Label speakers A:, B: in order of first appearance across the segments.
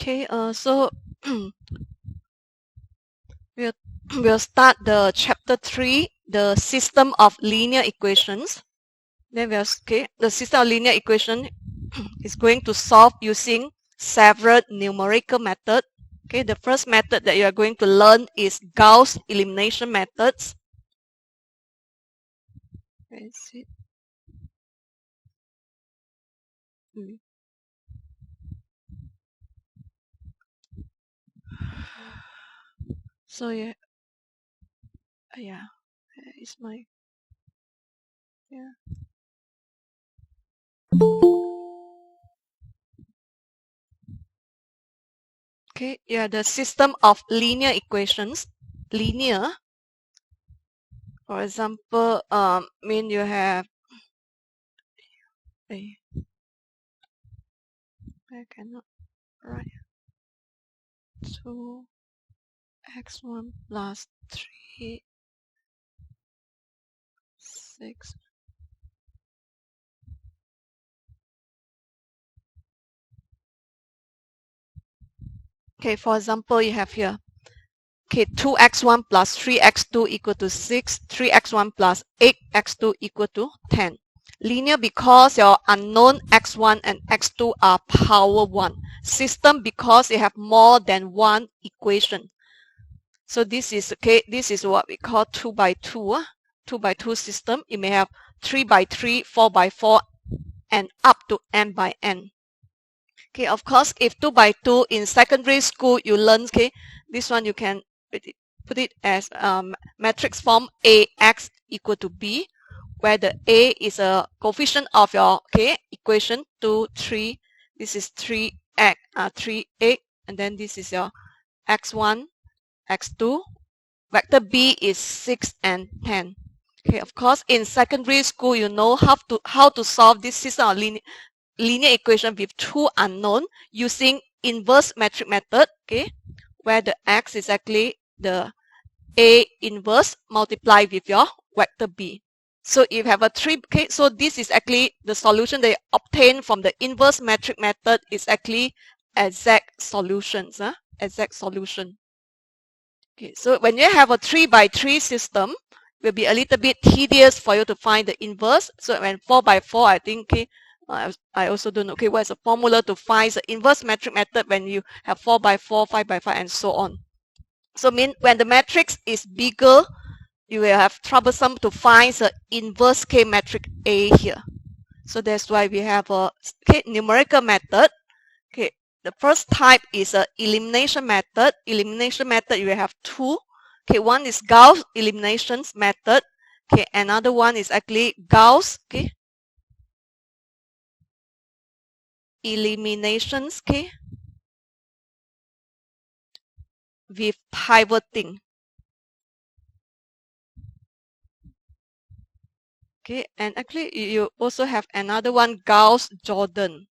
A: Okay, so we'll start the chapter 3, the system of linear equations. Then the system of linear equation is going to solve using several numerical methods. Okay, the first method that you are going to learn is Gauss elimination methods. Where is it? So yeah, where is my the system of linear equations. Linear, for example, mean you have I cannot write 2x1 plus 3 6. Okay, for example, you have here 2x1 plus 3x2 equal to 6, 3x1 plus 8x2 equal to 10. Linear because your unknown x1 and x2 are power 1. System because you have more than one equation. So this is what we call 2 by 2. 2 by 2 system. You may have 3 by 3, 4 by 4, and up to n by n. Okay, of course, if 2 by 2 in secondary school you learn, this one you can put it as matrix form ax equal to b, where the a is a coefficient of your equation 2, 3. This is 3x, 3a, and then this is your x1, x2. Vector b is 6 and 10. Okay, of course, in secondary school you know how to solve this system of linear equation with two unknown using inverse metric method, where the x is actually the a inverse multiplied with your vector b. So if you have a 3, so this is actually the solution they obtain from the inverse metric method is actually exact solutions, exact solution. Okay, so when you have a 3 by 3 system, it will be a little bit tedious for you to find the inverse. So when 4 by 4, I think, I also don't know, what is the formula to find the inverse metric method when you have 4 by 4, 5 by 5, and so on. So when the matrix is bigger, you will have troublesome to find the inverse metric A here. So that's why we have a numerical method. The first type is a elimination method. Elimination method, you will have two. One is Gauss elimination method. Another one is actually Gauss eliminations with pivoting. And actually you also have another one, Gauss-Jordan.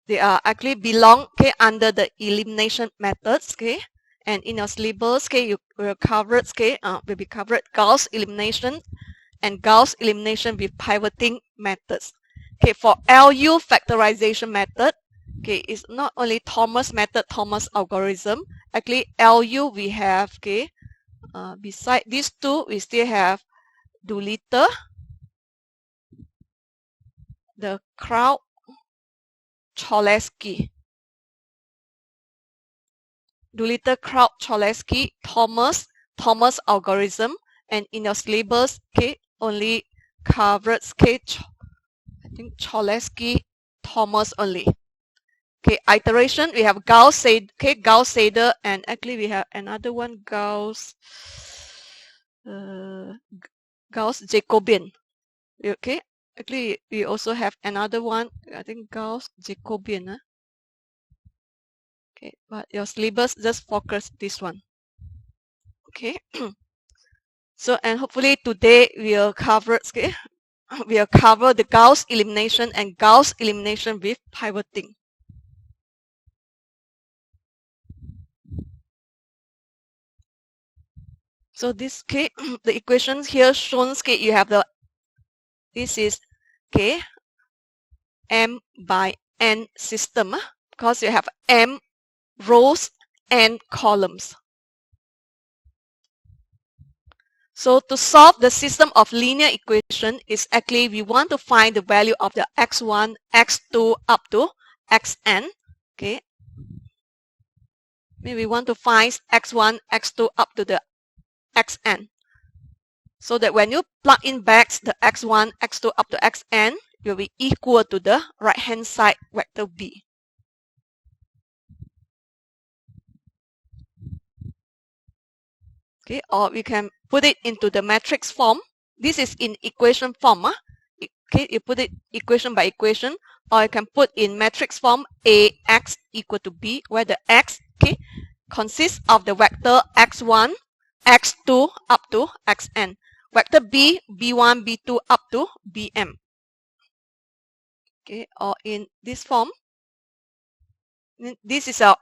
A: They are actually belong under the elimination methods. And in your syllabus you will cover will be covered Gauss elimination and Gauss elimination with pivoting methods. For LU factorization method, it's not only Thomas method, Thomas algorithm. Actually LU we have beside these two we still have Doolittle, the Kraut, Cholesky. Doolittle, Kraut, Cholesky, Thomas algorithm, and in your syllabus only covered I think Cholesky, Thomas only. Iteration we have Gauss, Gauss-Seidel, and actually we have another one, Gauss-Jacobian. Actually we also have another one, I think Gauss-Jacobian. But your syllabus just focus this one. So, and hopefully today we'll cover the Gauss elimination and Gauss elimination with pivoting. So this the equations here shown you have this is m by n system because you have m rows and columns. So to solve the system of linear equation is actually we want to find the value of the x1, x2 up to xn. Okay. We want to find x1, x2 up to the xn. So that when you plug in back the x1, x2 up to xn, it will be equal to the right hand side vector b. Okay, or we can put it into the matrix form. This is in equation form. Okay, you put it equation by equation, or you can put in matrix form ax equal to b, where the x, okay, consists of the vector x1, x2 up to xn. Vector b, b1, b2 up to bm. Okay, or in this form, this is a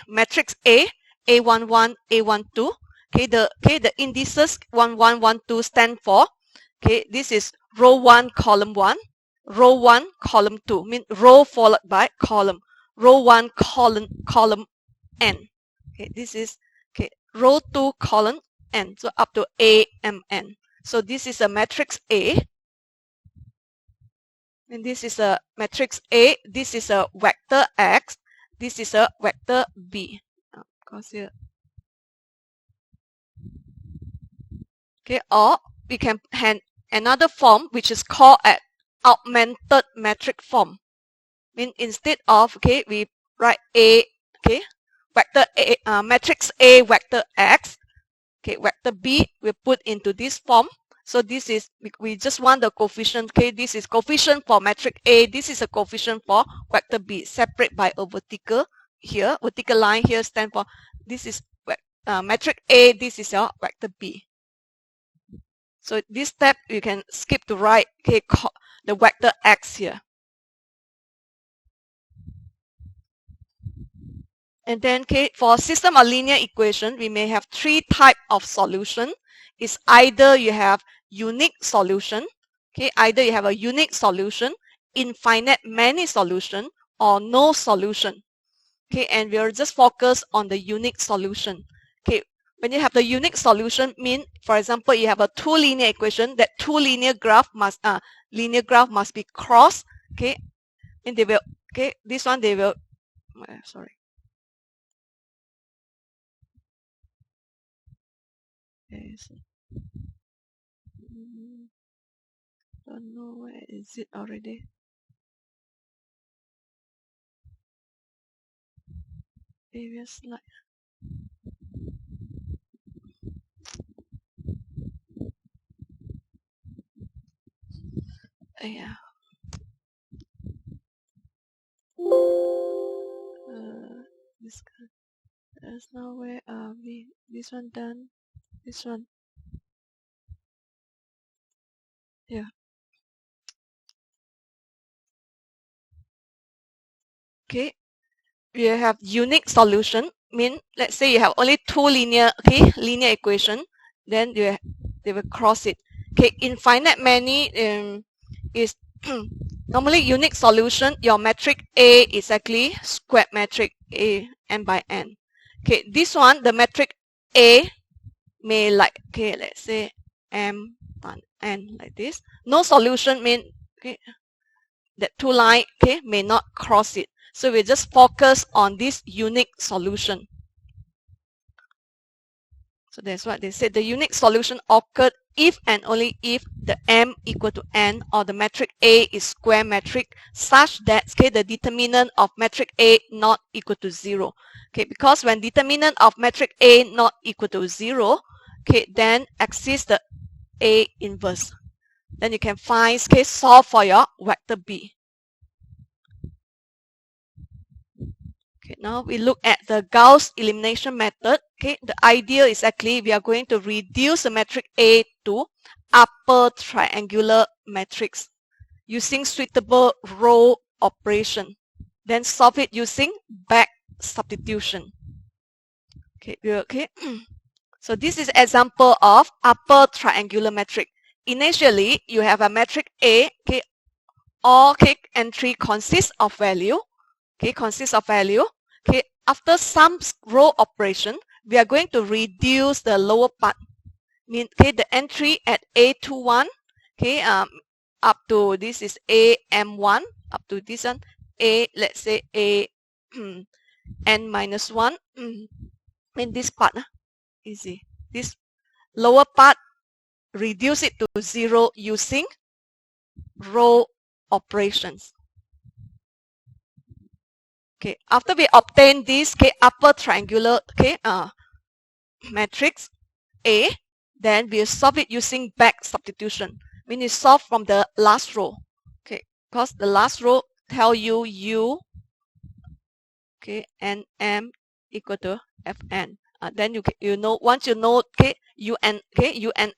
A: matrix A, A11, A12. Okay, the indices 1, 1, 1, 2 stand for, this is row 1, column 1, row 1, column 2, mean row followed by column, row 1, column n. Okay, this is row 2, column n, so up to AMN. So this is a matrix A, and this is a matrix A, this is a vector X, this is a vector B. Because here, okay, or we can have another form which is called an augmented matrix form. Mean instead of we write A, vector A, matrix A, vector X, vector B we put into this form. So this is, we just want the coefficient. This is coefficient for matrix A. This is a coefficient for vector B. Separate by a vertical here. Vertical line here stand for, this is matrix A. This is your vector B. So this step you can skip to write the vector X here. And then for system of linear equation, we may have three types of solution. It's either you have unique solution, either you have a unique solution, infinite many solution, or no solution. And we'll just focus on the unique solution. When you have the unique solution, mean for example you have a two linear equation, that two linear graph must be crossed. And they will this one they will sorry. So, don't know where is it already. Previous slide. Yeah. This guy. There's no where are we? This one done. This one. Yeah. We have unique solution. Mean let's say you have only two linear equation, then they will cross it. Infinite many is normally unique solution. Your matrix A is actually square matrix A n by n. This one the matrix A may like let's say m by n like this. No solution mean that two line may not cross it. So we just focus on this unique solution. So that's what they said. The unique solution occurred if and only if the m equal to n, or the matrix A is square matrix such that the determinant of matrix A not equal to 0. Because when determinant of matrix A not equal to 0, then exists the A inverse. Then you can find solve for your vector B. Now we look at the Gauss elimination method. The idea is actually we are going to reduce the matrix A to upper triangular matrix using suitable row operation. Then solve it using back substitution. So this is example of upper triangular matrix. Initially, you have a matrix A. all entry consists of value. Consists of value. After some row operation, we are going to reduce the lower part. Mean the entry at A21, up to this is AM1, up to this one, let's say A n minus 1. In this part, easy. This lower part, reduce it to 0 using row operations. After we obtain this upper triangular matrix A, then we solve it using back substitution. Meaning solve from the last row. Because the last row tell you U and M equal to Fn. Then you know, once you know U and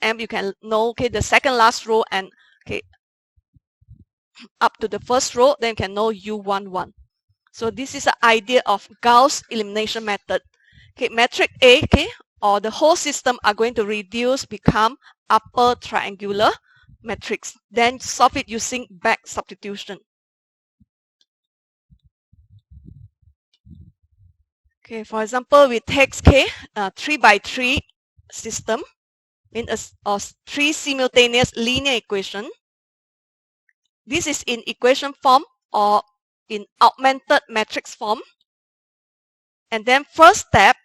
A: M, you can know the second last row and up to the first row, then you can know U11. So this is the idea of Gauss elimination method. Matrix A, or the whole system are going to reduce, become upper triangular matrix. Then solve it using back substitution. For example, we take 3 by 3 system in a 3 simultaneous linear equation. This is in equation form or in augmented matrix form. And then first step,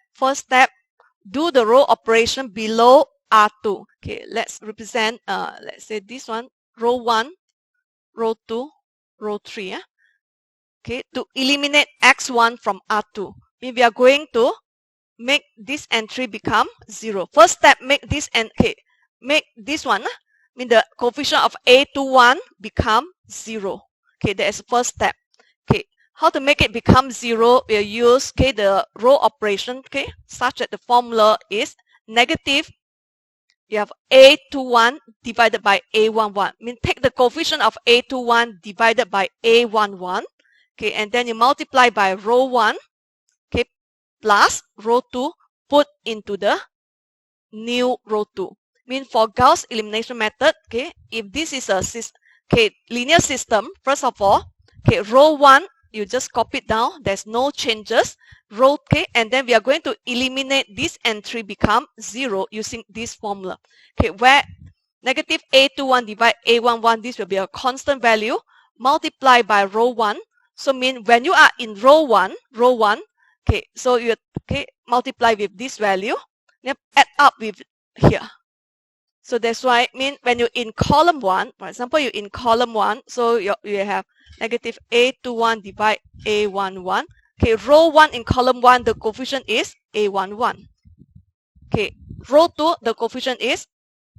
A: do the row operation below R2. Let's represent, let's say this one, row 1, row 2, row 3. To eliminate X1 from R2. We are going to make this entry become 0. First step, make this make this one, the coefficient of A21 become 0. That is the first step. How to make it become 0? We'll use the row operation, such that the formula is negative. You have A21 divided by A11. Take the coefficient of A21 divided by A11. And then you multiply by row 1, plus row 2, put into the new row 2. For Gauss elimination method, if this is a linear system, first of all, row 1, you just copy it down. There's no changes. Row and then we are going to eliminate this entry become 0 using this formula. Where negative A21 divide A11, this will be a constant value, multiply by row 1. So when you are in row 1, so you multiply with this value, then add up with here. So that's why when you're in column 1, for example, you're in column 1, so you have negative A21 divide A11. Row 1 in column 1, the coefficient is A11. Row 2, the coefficient is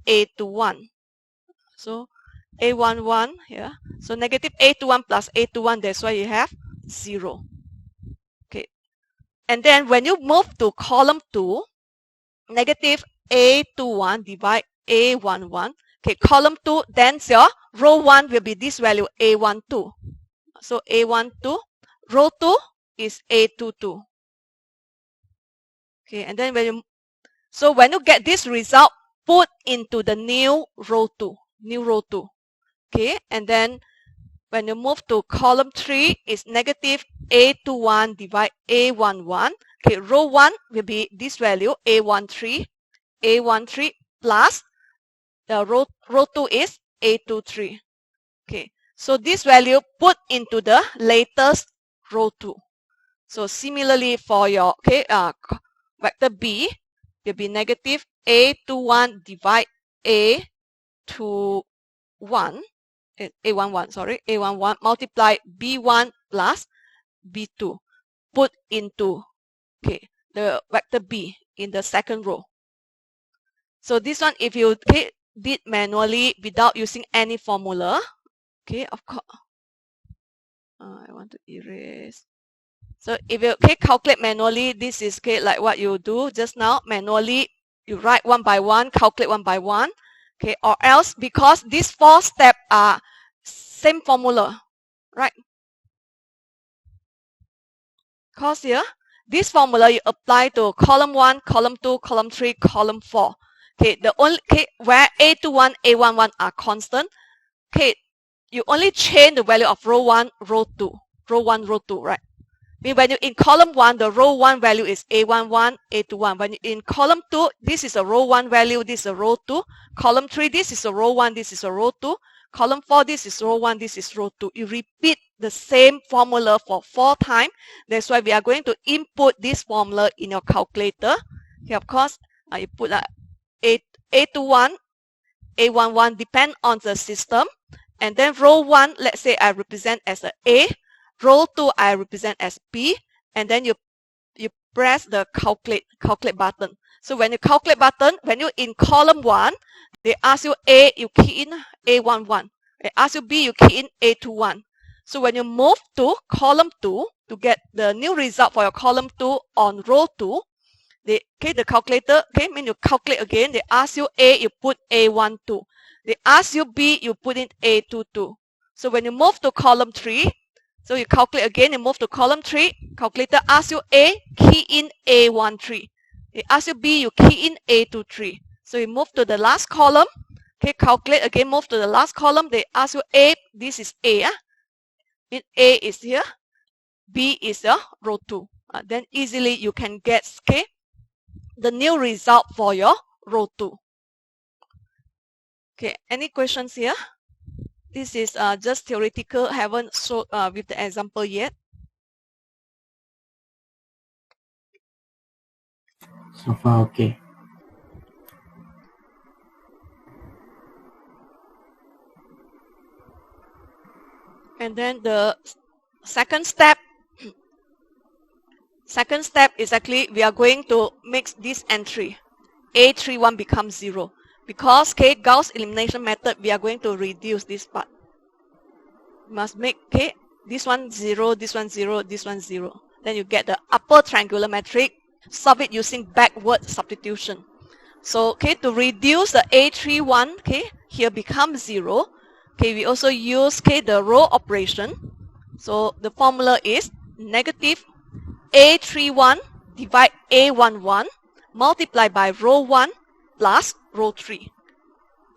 A: A21. So A11 here. So negative A21 plus A21, that's why you have 0. And then when you move to column 2, negative A21 divide A11. Column 2, then your row 1 will be this value A12. So A12. Row 2 is A22. And then when you get this result, put into the new row 2. And then when you move to column 3, is negative A21 divide A11. Row 1 will be this value A13 plus the row 2 is A23. So this value put into the latest row 2. So similarly for your vector B, will be negative A21 divide A11 multiply B1 plus B2. Put into the vector B in the second row. So this one, if you did manually without using any formula, of course, I want to erase. So if you calculate manually, this is like what you do just now. Manually, you write one by one, calculate one by one. Or else, because these 4 steps are same formula, right? Because here, this formula you apply to column 1, column 2, column 3, column 4. The only where A21, A11 are constant. you only change the value of row 1, row 2, row 1, row 2, right? When you're in column 1, the row 1 value is A11, A21. When you're in column 2, this is a row 1 value, this is a row 2. Column 3, this is a row 1, this is a row 2. Column 4, this is row 1, this is row 2. You repeat the same formula for 4 times. That's why we are going to input this formula in your calculator. Okay, of course, you put A21, A11, depend on the system. And then row 1, let's say I represent as A. Row 2, I represent as B. And then you press the calculate button. So when you calculate button, when you're in column 1, they ask you A, you key in A11. They ask you B, you key in A21. So when you move to column 2 to get the new result for your column 2 on row 2, the calculator, when you calculate again, they ask you A, you put A12. They ask you B, you put in A22. So when you move to column 3, so you calculate again, you move to column 3, calculator asks you A, key in A13. They ask you B, you key in A23. So you move to the last column, calculate again, move to the last column, they ask you A, this is A. A is here, B is row 2. Then easily you can get the new result for your row 2. Okay, any questions here? This is just theoretical, haven't showed with the example yet.
B: So far, okay.
A: And then the second step is actually we are going to make this entry. A31 becomes 0. Because Gauss elimination method, we are going to reduce this part. You must make this one 0, this one 0, this one 0. Then you get the upper triangular matrix. Solve it using backward substitution. So to reduce the A31, here becomes 0. We also use the row operation. So the formula is negative A31 divide A11 multiplied by row 1 plus row 3.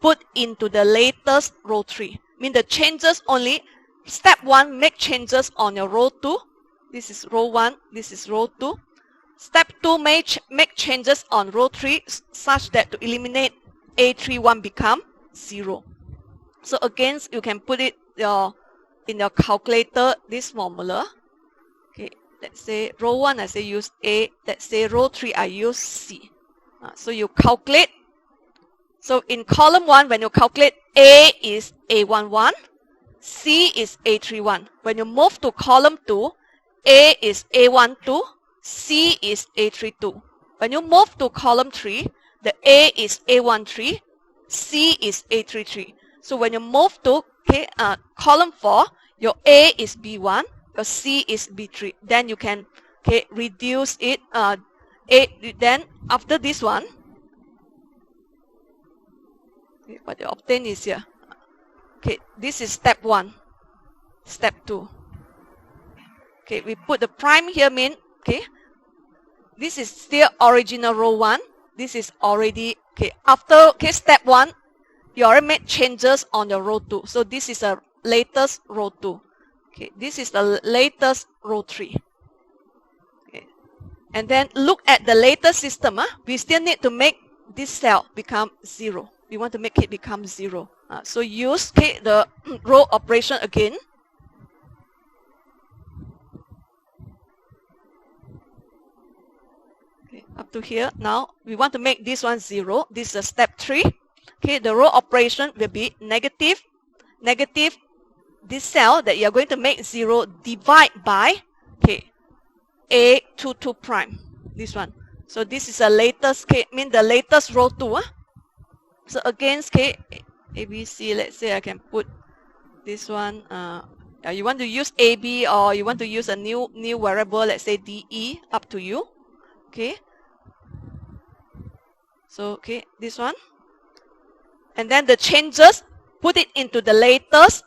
A: Put into the latest row 3. Mean the changes only, step 1, make changes on your row 2. This is row 1, this is row 2. Step 2, make changes on row 3 such that to eliminate A31 become 0. So again, you can put it in your calculator, this formula. Let's say row 1, I say use A. Let's say row 3, I use C. So you calculate. So in column 1, when you calculate, A is A11, C is A31. When you move to column 2, A is A12, C is A32. When you move to column 3, the A is A13, C is A33. So when you move to column 4, your A is B1, your C is B3. Then you can reduce it. Then after this one, what you obtain is here. This is step 1. Step 2. We put the prime here, mean this is still original row 1. This is already after step 1, you already made changes on your row 2. So this is a latest row 2. This is the latest row 3. And then look at the latest system. We still need to make this cell become 0. We want to make it become 0. So use the row operation again. Up to here. Now we want to make this one 0. This is a step 3. The row operation will be negative this cell that you are going to make 0 divide by A22 prime. This one. So this is the latest mean the latest row 2. So against ABC, let's say I can put this one. You want to use AB or you want to use a new variable, let's say DE, up to you. So this one. And then the changes, put it into the latest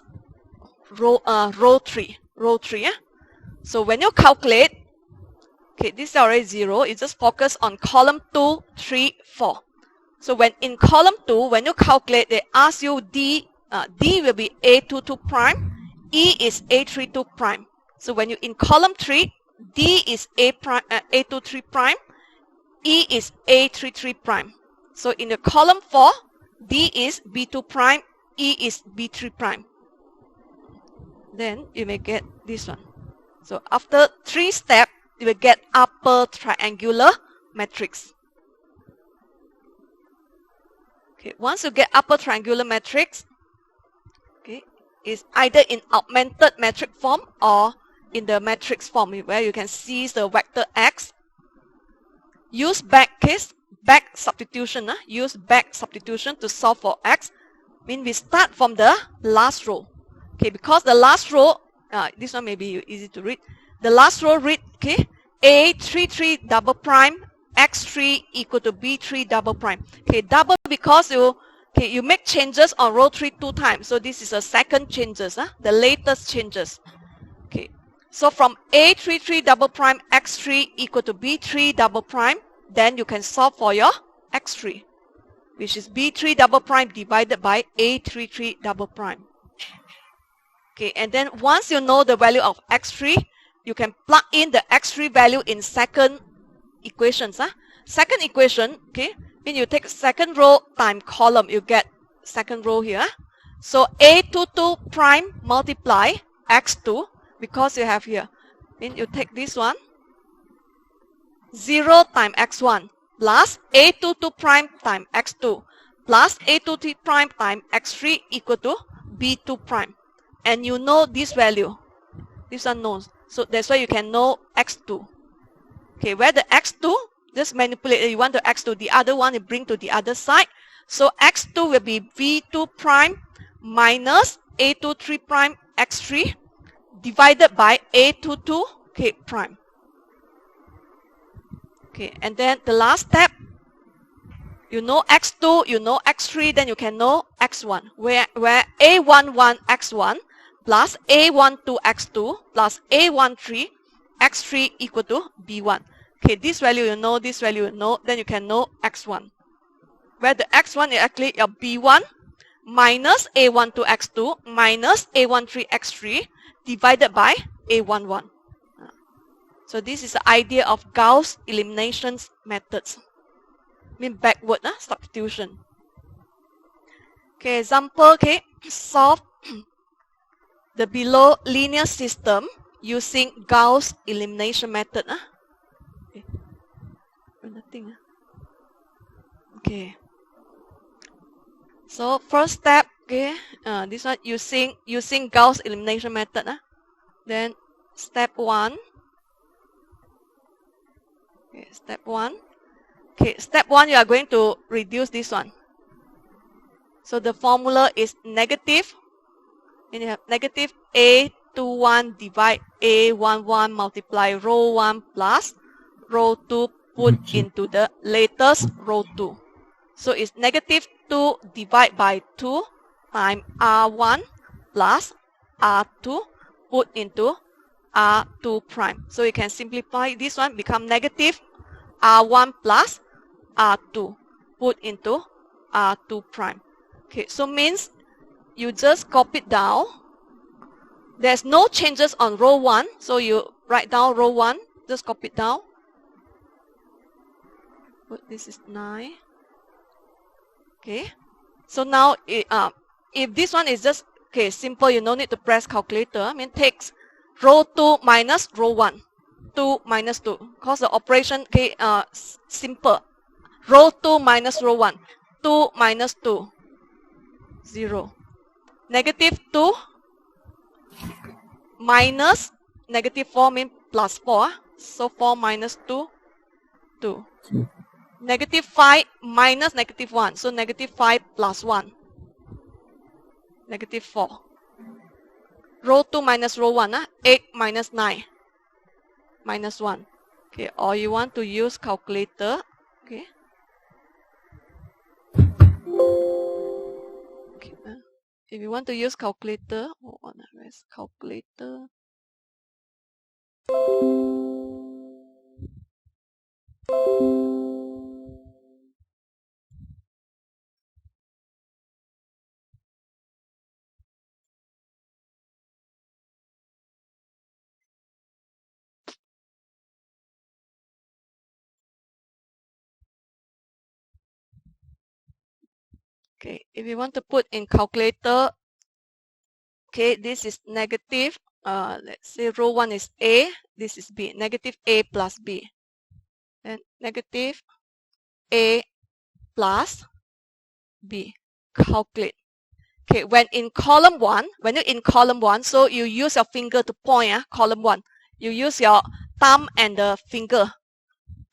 A: row 3. So when you calculate, this is already 0. You just focus on column 2, 3, 4. So when in column 2, when you calculate, they ask you D, D will be A22 prime, E is A32 prime. So when you in column 3, D is A23 prime, E is A33 prime. So in the column 4, D is B2 prime, E is B3 prime. Then you may get this one. So after 3 steps, you will get upper triangular matrix. Okay, once you get upper triangular matrix, okay, is either in augmented matrix form or in the matrix form where you can see the vector X. Use back substitution. Use back substitution to solve for X. Mean we start from the last row. Okay, because the last row, this one may be easy to read. The last row read, okay, A33 double prime, X3 equal to B3 double prime. Okay, double because you make changes on row 3 2 times. So this is a second changes, the latest changes. Okay, so from A33 double prime, X3 equal to B3 double prime, then you can solve for your X3, which is B3 double prime divided by A33 double prime. Okay, and then once you know the value of X3, you can plug in the X3 value in second equations. Second equation, okay, when you take second row times column, you get second row here. So A22 prime multiply X2, because you have here, then you take this one, 0 times X1 plus A22 prime times X2 plus A23 prime times X3 equal to B2 prime. And you know this value. This one knows. So that's why you can know X2. Okay, where the X2, just manipulate. You want the X2, the other one you bring to the other side. So X2 will be V2 prime minus A23 prime X3 divided by A22 K prime. Okay, and then the last step, you know X2, you know X3, then you can know X1, where A11 X1 plus A12 X2 plus A13 X3 equal to B1. Okay, this value you know, this value you know, then you can know X1. Where the X1 is actually your B1 minus A12 X2 minus A13 X3 divided by A11. So this is the idea of Gauss elimination methods. Mean backward substitution. Okay, example, okay, solve the below linear system using Gauss elimination method. Okay. Nothing. Okay. So first step, okay, this one using Gauss elimination method. Then step 1. Okay, step 1. Okay, step 1, you are going to reduce this one. So the formula is negative, and you have negative A21 divide A11 multiply row 1 plus row 2 put into the latest row 2. So it's negative 2 divided by 2 times R1 plus R2 put into R2 prime. So you can simplify this one, become negative R1 plus R2 put into R2 prime. Okay, so means you just copy it down. There's no changes on row 1, so you write down row 1, just copy it down. This is 9. Okay, so now if this one is just okay simple, you don't need to press calculator. I mean takes row 2 minus row 1, 2 minus 2, because the operation okay simple. Row 2 minus row 1, 2 minus 2, 0. Negative 2 minus negative 4 means plus 4. So 4 minus 2, 2. Negative 5 minus negative 1. So negative 5 plus 1. Negative 4. Row 2 minus row 1. 8 minus 9. Minus 1. Okay, or you want to use calculator. Okay. Okay. If you want to use calculator, where's calculator? Okay, if you want to put in calculator, okay, this is negative. Let's say row 1 is A, this is B. Negative A plus B. Then negative A plus B. Calculate. Okay, when you're in column 1, so you use your finger to point, column 1. You use your thumb and the finger.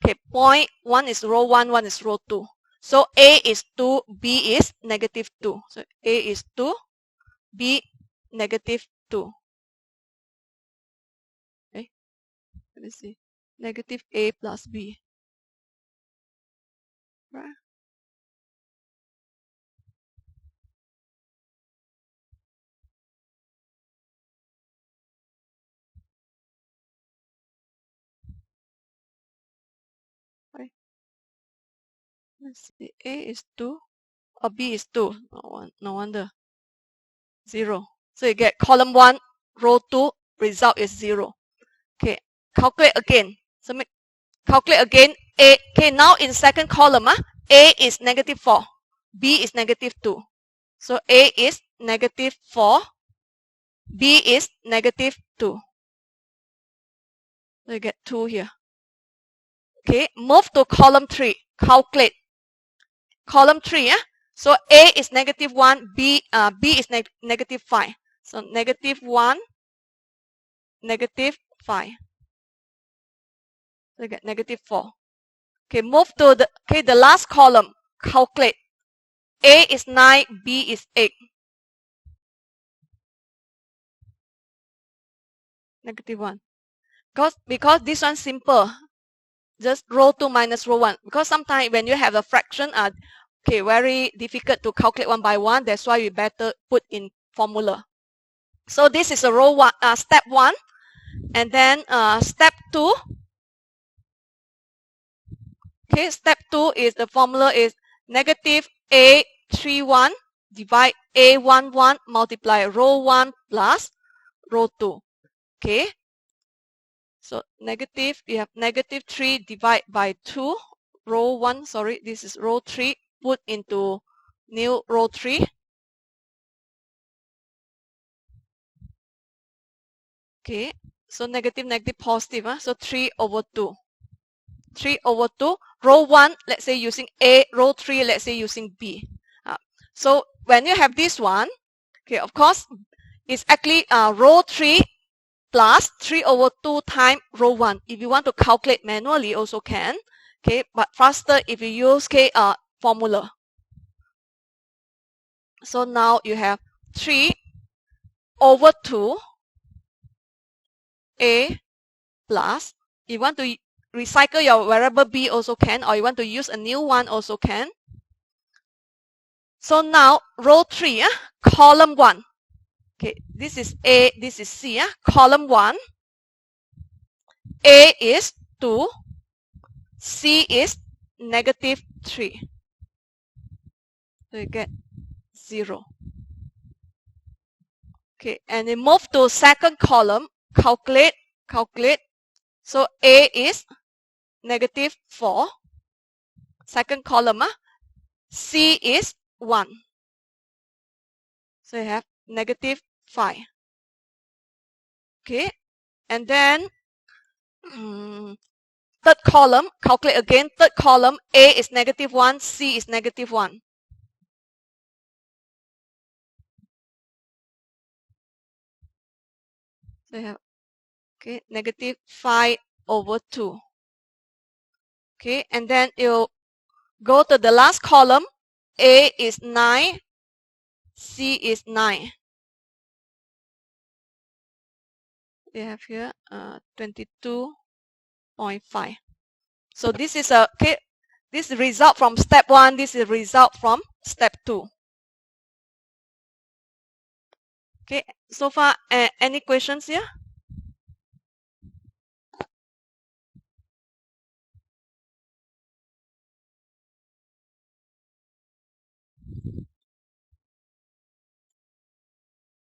A: Okay, point 1 is row 1, 1 is row 2. So A is 2, B is negative 2. So A is 2, B negative 2. Okay, let me see. Negative A plus B. Right? Right. Let's see. A is 2 or B is 2. No wonder. 0. So you get column 1, row 2, result is 0. Okay, calculate again. So calculate again. A. Okay, now in second column, A is negative 4. B is negative 2. So A is negative 4. B is negative 2. So you get 2 here. Okay, move to column 3. Calculate. Column 3, so A is negative 1, B is negative 5. So negative 1, negative 5. So you get negative 4. Okay, move to the last column. Calculate. A is 9, B is 8. Negative 1. Because this one's simple. Just row 2 minus row 1. Because sometimes when you have a fraction, okay, very difficult to calculate one by one. That's why we better put in formula. So this is a row 1, step 1. And then step 2. Okay, step 2 is the formula is negative A31 divide A11 multiply row 1 plus row 2. Okay, so negative, you have negative 3 divide by 2 row 1, sorry, this is row 3, put into new row 3. Okay, so negative, negative, positive, so 3 over 2. 3 over 2, row 1, let's say using A, row 3, let's say using B. So when you have this one, okay, of course, it's actually row 3 plus 3 over 2 times row 1. If you want to calculate manually, also can. Okay, but faster if you use formula. So now you have 3 over 2 A plus, you want to recycle your variable B also can, or you want to use a new one also can. So now row 3, column 1. Okay, this is A, this is C. Column 1, A is 2, C is negative 3. So you get 0. Okay, and then move to second column, calculate. So A is negative 4. Second column, C is 1. So you have negative 5. Okay, and then third column, calculate again. Third column, A is negative 1, C is negative 1. So you have negative 5 over 2. Okay, and then you go to the last column. A is 9, C is 9. We have here 22.5. So this is this is result from step 1. This is result from step 2. Okay, so far any questions here?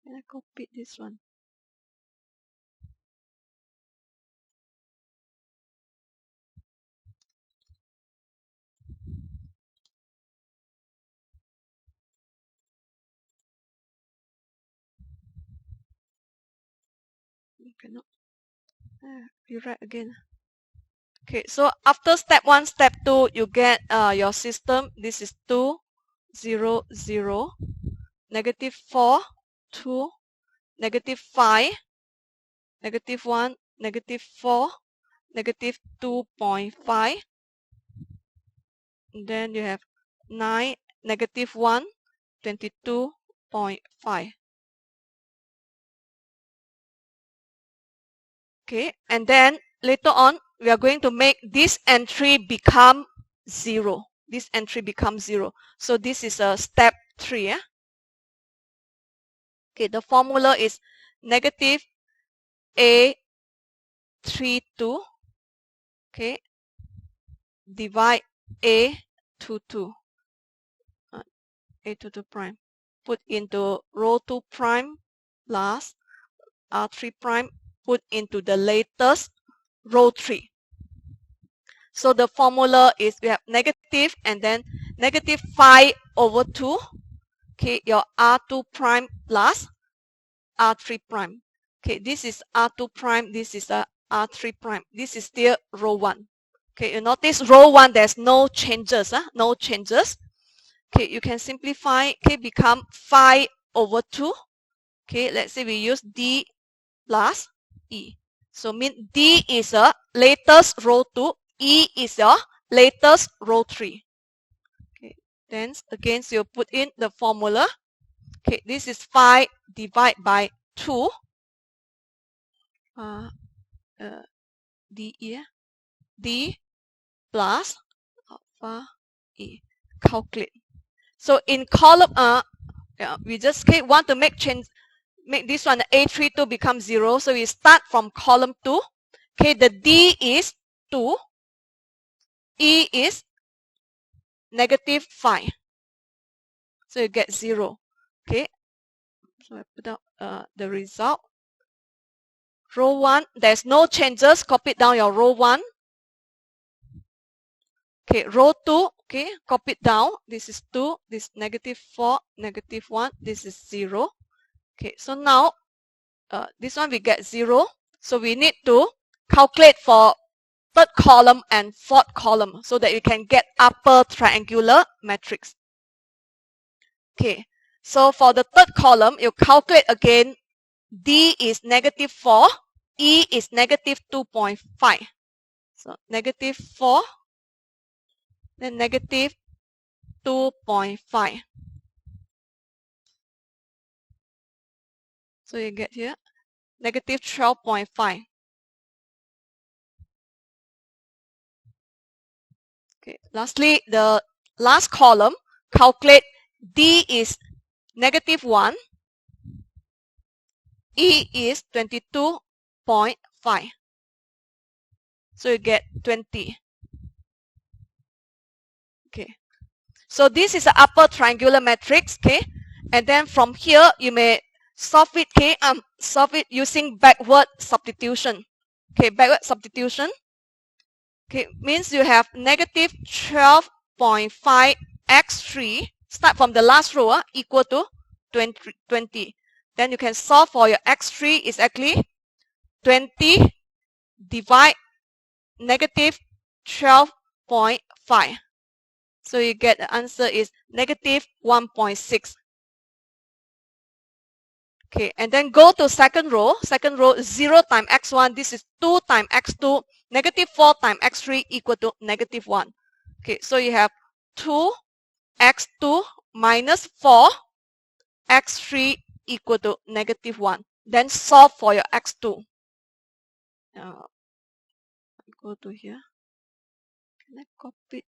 A: I copied this one. Cannot rewrite again. Okay, so after step 1, step 2, you get your system. This is 2, 0, 0, negative 4, 2, negative 5, negative 1, negative 4, negative 2.5. And then you have 9, negative 1, 22.5. Okay, and then later on, we are going to make this entry become 0. This entry becomes 0. So this is a step 3. Yeah? Okay, the formula is negative A32. Okay, divide A22. A22 prime. Put into row 2 prime plus R3 prime. Put into the latest row 3. So the formula is we have negative and then negative 5 over 2. Okay, your R2 prime plus R3 prime. Okay, this is R2 prime, this is a R3 prime. This is still row 1. Okay, you notice row 1 there's no changes, no changes. Okay, you can simplify, okay, become 5 over 2. Okay, let's say we use D plus E. So mean D is a latest row 2, E is your latest row 3. Okay, then again you put in the formula. Okay, this is 5 divided by 2. D here. D plus alpha E. Calculate. So in column we just want to make this one A32 become 0. So we start from column 2. Okay, the D is 2. E is negative 5. So you get 0. Okay. So I put out the result. Row 1, there's no changes. Copy down your row 1. Okay, row 2, okay, copy down. This is 2, this negative 4, negative 1, this is 0. Okay, so now this one we get 0. So we need to calculate for third column and fourth column so that you can get upper triangular matrix. Okay, so for the third column, you calculate again. D is negative 4, E is negative 2.5. So negative 4, then negative 2.5. So you get here negative 12.5. Okay. Lastly, the last column, calculate D is negative 1, E is 22.5. So you get 20. Okay. So this is the upper triangular matrix. Okay. And then from here, you may solve it. Okay. Solve it using backward substitution. Okay. Backward substitution. Okay. Means you have negative 12.5 x3. Start from the last row equal to 20. Then you can solve for your x3 is actually 20 divide negative 12.5. So you get the answer is negative 1.6. Okay, and then go to second row. Second row is 0 times x1. This is 2 times x2. Negative 4 times x3 equal to negative 1. Okay, so you have 2 x2 minus 4 x3 equal to negative 1. Then solve for your x2. Go to here. Can I copy?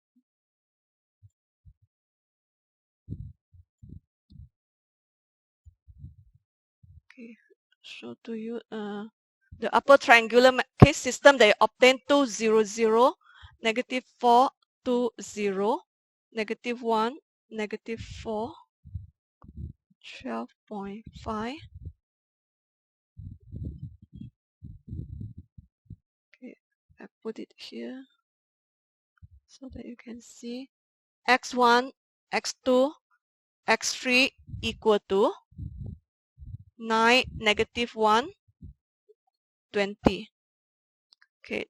A: Okay, show to you the upper triangular case system that you obtain 2, 0, 0, negative 4, 2, 0, negative 1, negative 4, 12.5. Okay, I put it here so that you can see x1, x2, x3 equal to 9, negative 1, 20. Okay,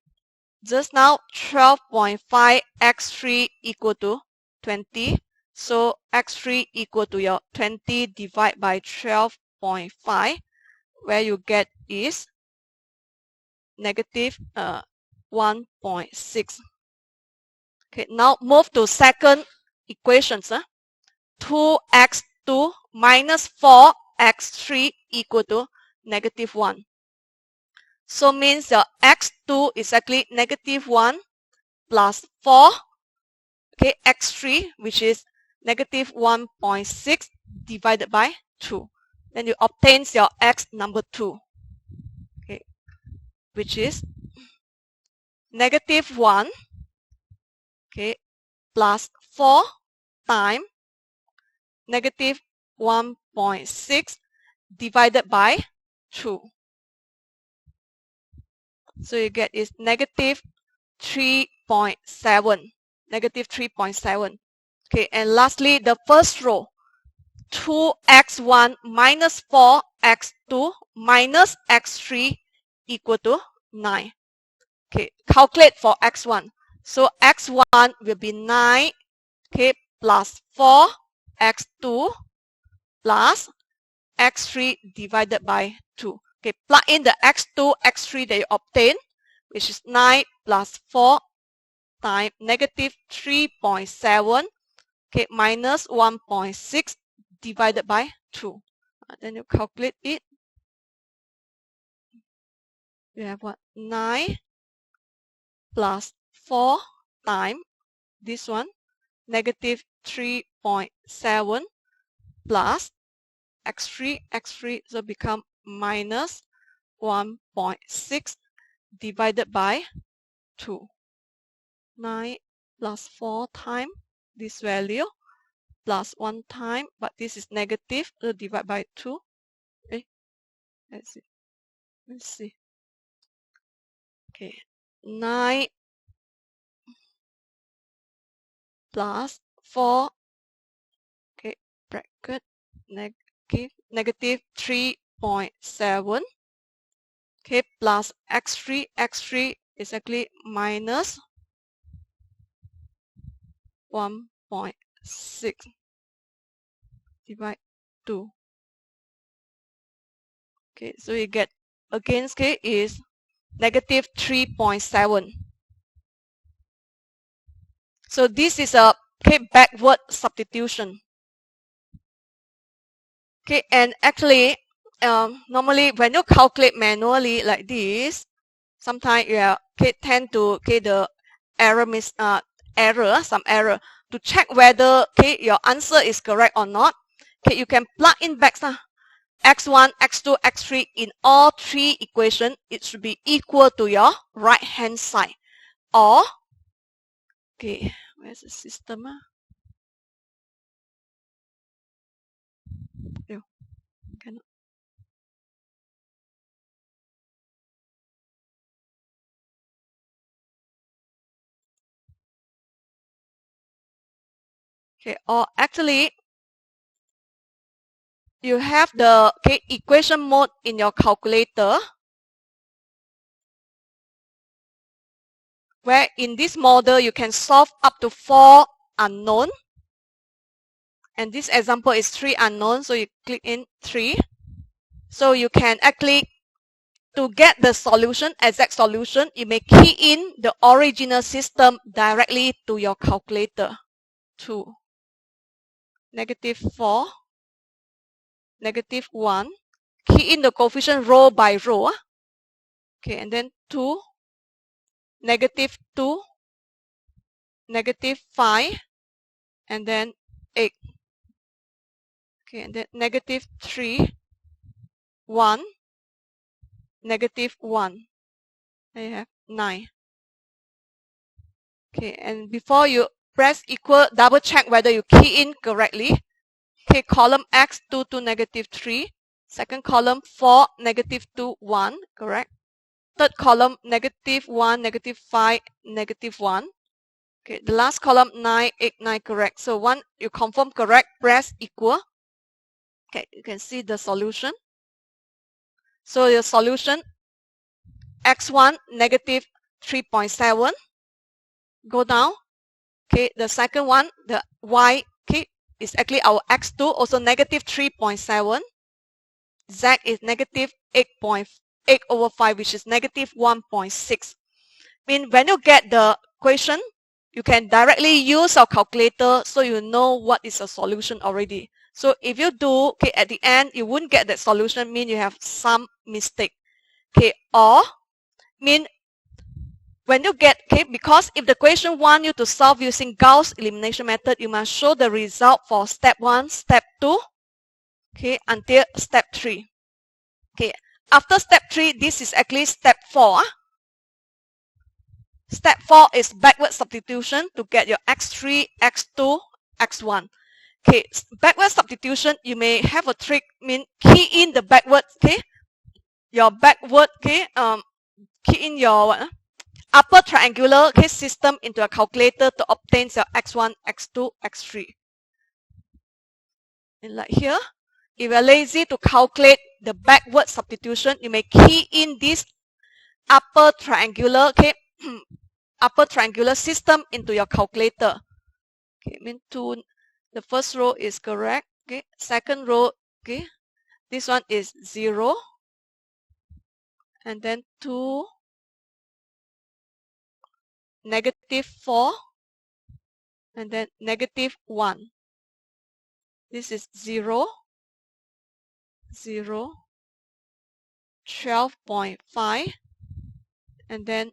A: just now 12.5 x3 equal to 20. So x3 equal to your 20 divided by 12.5, where you get is negative 1.6. Okay, now move to second equations. 2x2 minus 4x3 equal to negative 1. So means your x2 is actually negative 1 plus 4, okay, x3, which is negative 1.6 divided by 2. Then you obtain your x number 2, okay, which is negative 1, okay, plus 4 times negative 1.6 divided by 2. So you get is negative 3.7. Negative 3.7. Okay, and lastly, the first row, 2x1 minus 4x2 minus x3 equal to 9. Okay, calculate for x1. So x1 will be 9, okay, plus 4 x2 plus x3 divided by 2. Okay, plug in the x2, x3 that you obtain, which is 9 plus 4 times negative 3.7, okay, minus 1.6 divided by 2. Then you calculate it. You have what? 9 plus 4 times this one, negative 3.7 plus x3, so become minus 1.6 divided by 2. 9 plus 4 times this value plus 1 time, but this is negative, so divide by 2. Okay, let's see. Okay, 9 plus 4, okay, bracket, negative 3.7, okay, plus x3 is actually minus 1.6 divide 2. Okay, so you get against k is negative 3.7. So this is a backward substitution. Okay, and actually, normally when you calculate manually like this, sometimes you tend to the some error to check whether your answer is correct or not. Okay, you can plug in back x1, x2, x3 in all three equations. It should be equal to your right hand side, or okay, where's the system? Cannot. Okay, or actually you have the equation mode in your calculator, where in this model you can solve up to 4 unknown. And this example is 3 unknown, so you click in 3. So you can actually, to get the solution, exact solution, you may key in the original system directly to your calculator. 2, negative 4, negative 1. Key in the coefficient row by row. Okay, and then 2, negative 2, negative 5, and then 8. Okay, and then negative 3, 1, negative 1. I have 9. Okay, and before you press equal, double check whether you key in correctly. Okay, column X 2 to negative 3. Second column 4, negative 2, 1, correct. Third column negative 1, negative 5, negative 1. Okay, the last column 9, 8, 9, correct. So one you confirm correct, press equal. Okay, you can see the solution. So your solution x1 negative 3.7. Go down. Okay, the second one, the y, okay, is actually our x2, also negative 3.7. Z is negative 8.8 over 5, which is negative 1.6. Mean when you get the question, you can directly use our calculator so you know what is a solution already. So if you do, okay, at the end, you wouldn't get that solution, mean you have some mistake. Okay, or mean when you get, okay, because if the question wants you to solve using Gauss elimination method, you must show the result for step 1, step 2, okay, until step 3. Okay, after step 3, this is actually step 4. Step 4 is backward substitution to get your x3, x2, x1. Okay, backward substitution, you may have a trick, mean key in the backward, okay, your backward, okay, key in your upper triangular, okay, system into a calculator to obtain your x1, x2, x3. And like here, if you're lazy to calculate the backward substitution, you may key in this upper triangular, okay, upper triangular system into your calculator. Okay, mean two, the first row is correct. Okay, second row, okay, this one is 0, and then 2, negative 4, and then negative 1. This is 0, 0, 12.5, and then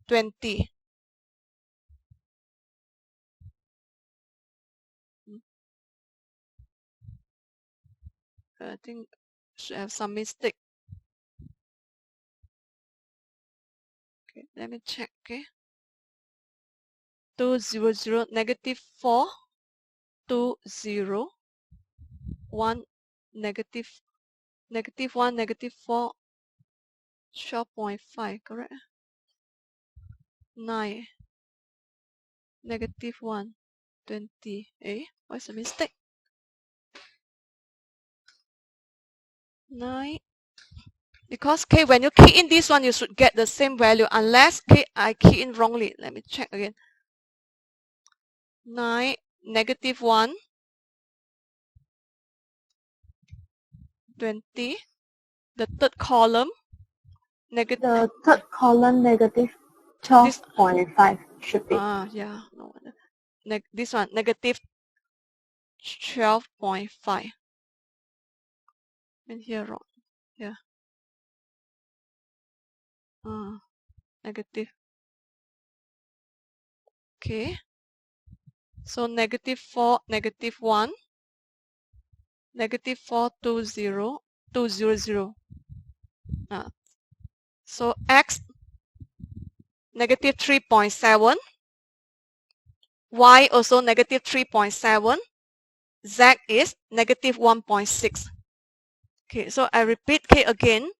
A: 20. I think should have some mistake. Okay, let me check. Okay, 200, negative 4, 20, 1, negative 1, negative 4, 12.5, correct? 9, negative 1, 20. What's the mistake? 9. Because okay, when you key in this one, you should get the same value unless okay, I key in wrongly. Let me check again. 9, negative 1, 20. The third column, negative.
B: The third column, negative 12.5 should be.
A: Yeah, no wonder. This one, negative 12.5. And here wrong. Yeah. Negative. Okay. So negative 4, negative 1, negative 4, 20, 200. So x, negative 3.7. Y also negative 3.7. Z is negative 1.6. Okay, so I repeat again.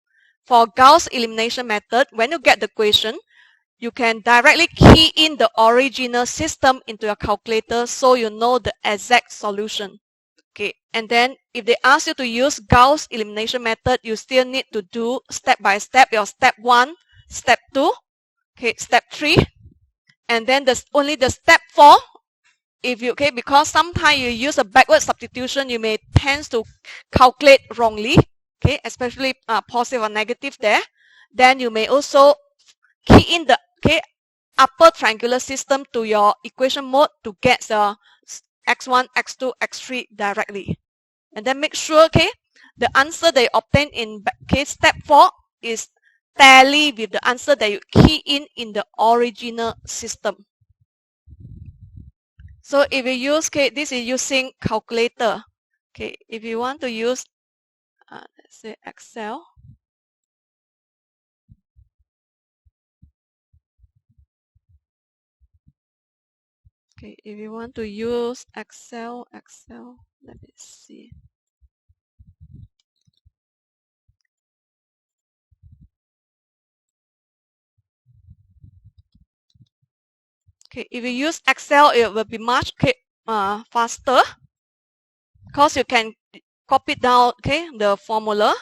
A: For Gauss elimination method, when you get the question, you can directly key in the original system into your calculator so you know the exact solution. Okay, and then if they ask you to use Gauss elimination method, you still need to do step by step your step 1, step 2, okay, step 3, and then there's only the step 4. If you because sometimes you use a backward substitution, you may tend to calculate wrongly, okay, especially positive or negative there. Then you may also key in the upper triangular system to your equation mode to get the x1, x2, x3 directly. And then make sure the answer they obtain in step 4 is tally with the answer that you key in the original system. So if you use this is using calculator. Okay, if you want to use let's say Excel. Okay, if you want to use Excel, let me see. Okay, if you use Excel, it will be much faster because you can copy down the formula.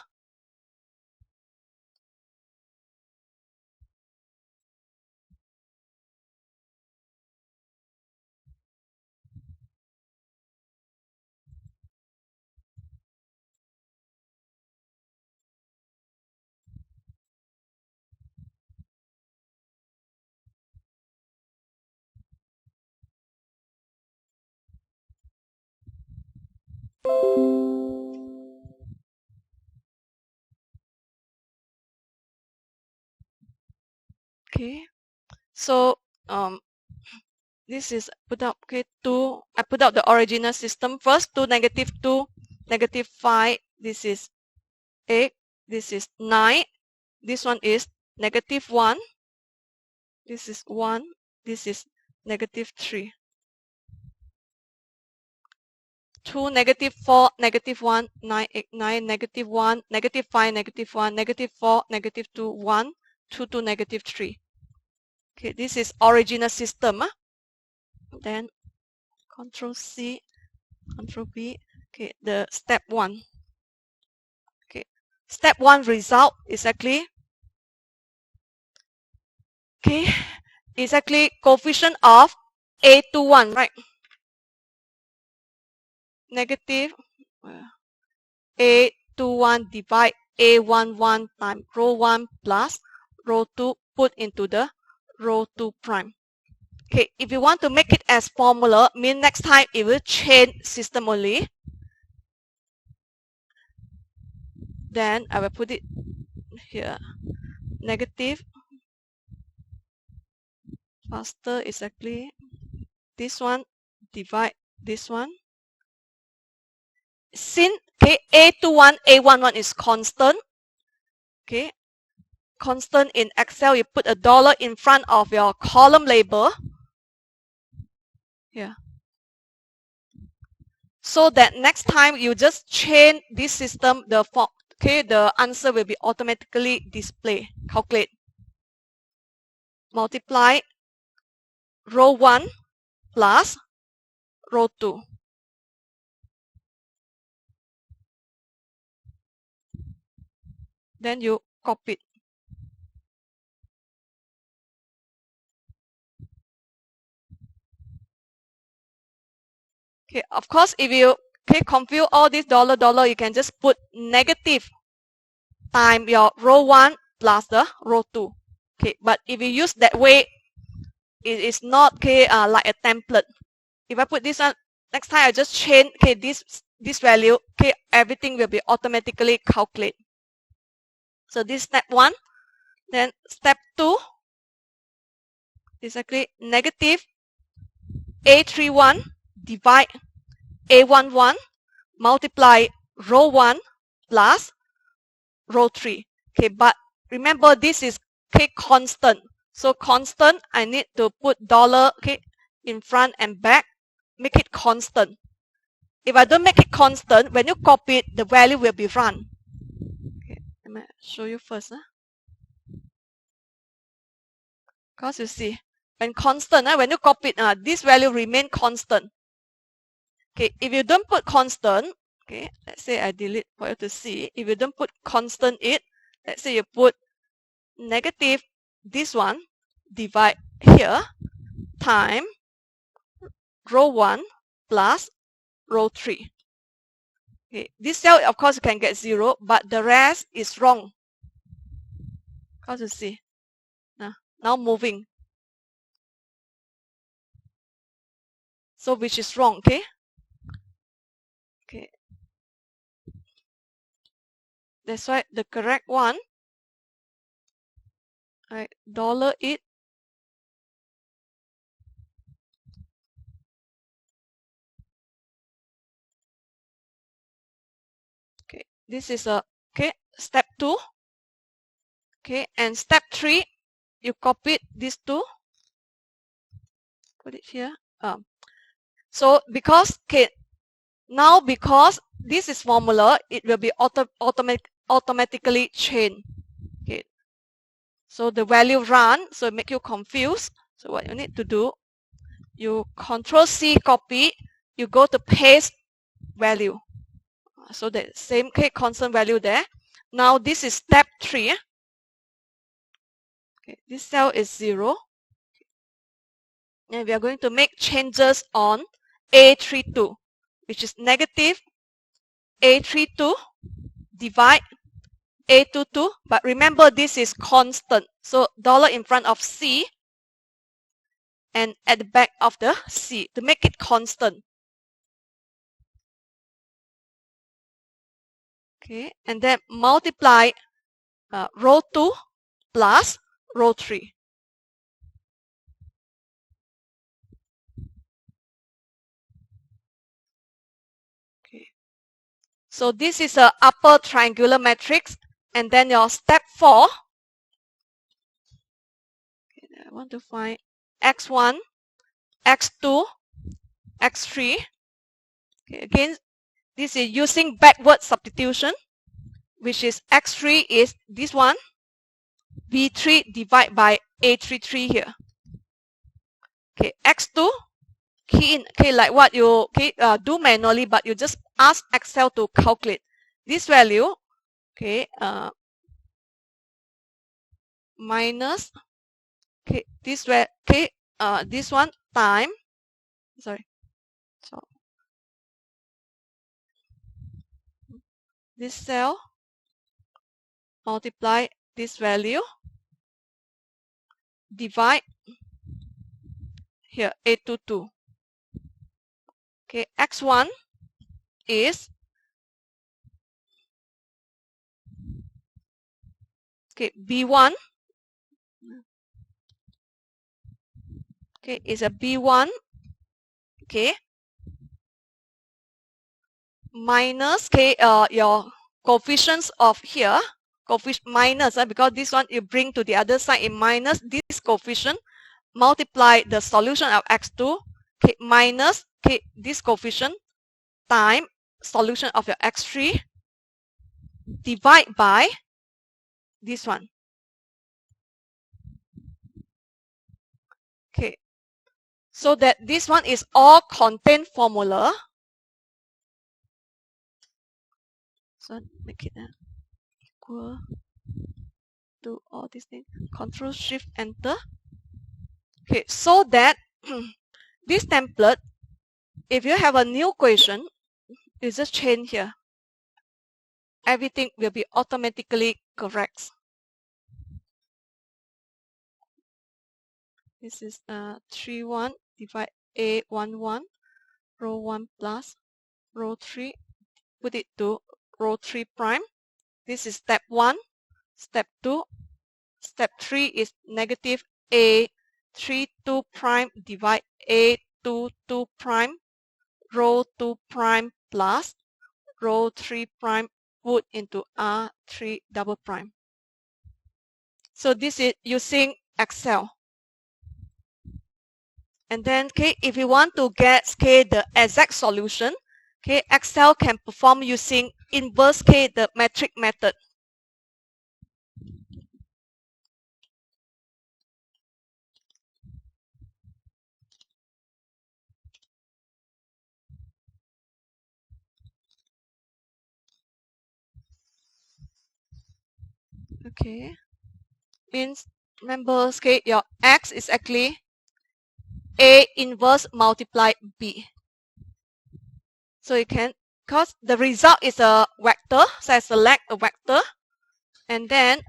A: Okay, so this is put up, okay, I put out the original system first. 2, -2, -5. This is 8. This is 9. This one is -1. This is 1. This is -3. 2, -4, -1, 9, 8, 9, -1, -5, -1, -4, -2, 1, 2, 2, -3. Okay, this is original system. Then Control C, Control V. Okay, the step 1. Okay, step 1 result is actually, okay, is actually coefficient of A21, right? Negative A21 divide A11 times rho 1 plus rho 2 put into the rho 2 prime. Okay, if you want to make it as formula, mean next time it will change system only. Then I will put it here. Negative faster is actually this one divide this one. Since okay, A21, A11 is constant. Okay, constant in Excel, you put a dollar in front of your column label. Here. So that next time you just change this system, the answer will be automatically displayed. Calculate. Multiply row 1 plus row 2. Then you copy it. Okay, of course, if you compute all this dollar, you can just put negative time your row 1 plus the row 2. Okay, but if you use that way, it is not like a template. If I put this one, next time I just change this value, everything will be automatically calculated. So this step 1. Then step 2 is actually negative A31 divide A11 multiply row 1 plus row 3. Okay, but remember this is constant. So constant, I need to put dollar in front and back, make it constant. If I don't make it constant, when you copy it, the value will be run. Okay, let me show you first. Because you see, when constant, when you copy it, this value remain constant. Okay, if you don't put constant, okay, let's say I delete for you to see. If you don't put constant it, let's say you put negative this one divide here time row 1 plus row 3. Okay, this cell of course you can get 0, but the rest is wrong. Because you see, now moving. So which is wrong, okay? Okay. That's why the correct one, right, dollar it. Okay, this is a step 2. Okay, and step 3, you copy these two, put it here. So because now because this is formula, it will be automatically changed. Okay, so the value run, so it make you confused. So what you need to do, you Control C copy, you go to paste value. So the same constant value there. Now this is step 3. Okay, this cell is 0. And we are going to make changes on A32, which is negative A32 divide A22. But remember, this is constant. So dollar in front of C and at the back of the C to make it constant. Okay, and then multiply row 2 plus row 3. Okay, so this is a upper triangular matrix, and then your step 4. Okay, I want to find x1, x2, x3. Okay, again, this is using backward substitution, which is x3 is this one, b3 divided by a33 here. Okay, x2, key in, okay, like what you do manually, but you just ask Excel to calculate this value. Okay, minus, okay, this way, okay, this one time, sorry, so this cell multiply this value, divide here A22. Okay, x1 is, okay, b1, okay, is a b1, okay, minus, okay, your coefficients of here, coefficient minus, because this one you bring to the other side in minus this coefficient, multiply the solution of x2, okay, minus, okay, this coefficient time solution of your x3, divide by this one. Okay, so that this one is all contained formula. So make it equal to all these things. Control Shift Enter. Okay, so that this template, if you have a new question, you just change here. Everything will be automatically correct. This is 3-1 divide A11, row 1 plus row 3, put it to row 3 prime. This is step 1. Step 2. Step 3 is negative A32 prime divide A22 prime, row 2 prime plus row 3 prime, put into R3 double prime. So this is using Excel. And then, okay, if you want to get, okay, the exact solution, okay, Excel can perform using inverse, okay, the metric method. Okay, means remember, okay, your X is actually A inverse multiply B. So you can, because the result is a vector, so I select a vector. And then,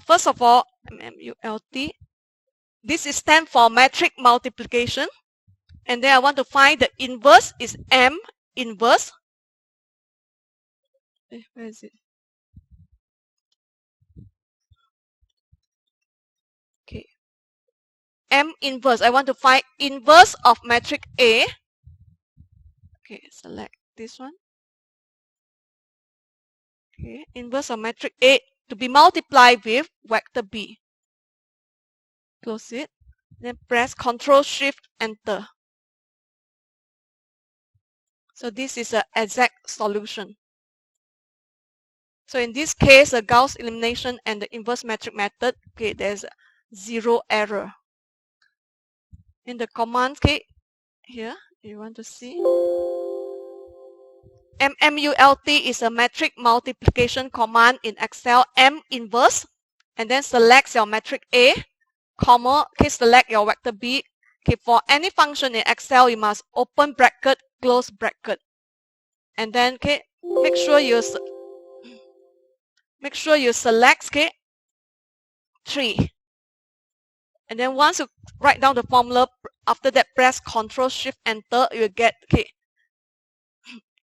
A: first of all, MMULT, this is stand for metric multiplication. And then I want to find the inverse is M inverse. Where is it? Okay. M inverse. I want to find inverse of metric A. Okay, select this one. Okay, inverse of metric A to be multiplied with vector B. Close it. Then press Ctrl Shift Enter. So this is an exact solution. So in this case, the Gauss elimination and the inverse metric method, okay, there's 0 error. In the command, okay, here, you want to see. MMULT is a metric multiplication command in Excel, M inverse, and then select your metric A, comma, okay, select your vector B. Okay, for any function in Excel, you must open bracket, close bracket. And then, okay, make sure you select, okay, 3. And then once you write down the formula, after that press Ctrl Shift Enter, you will get, okay,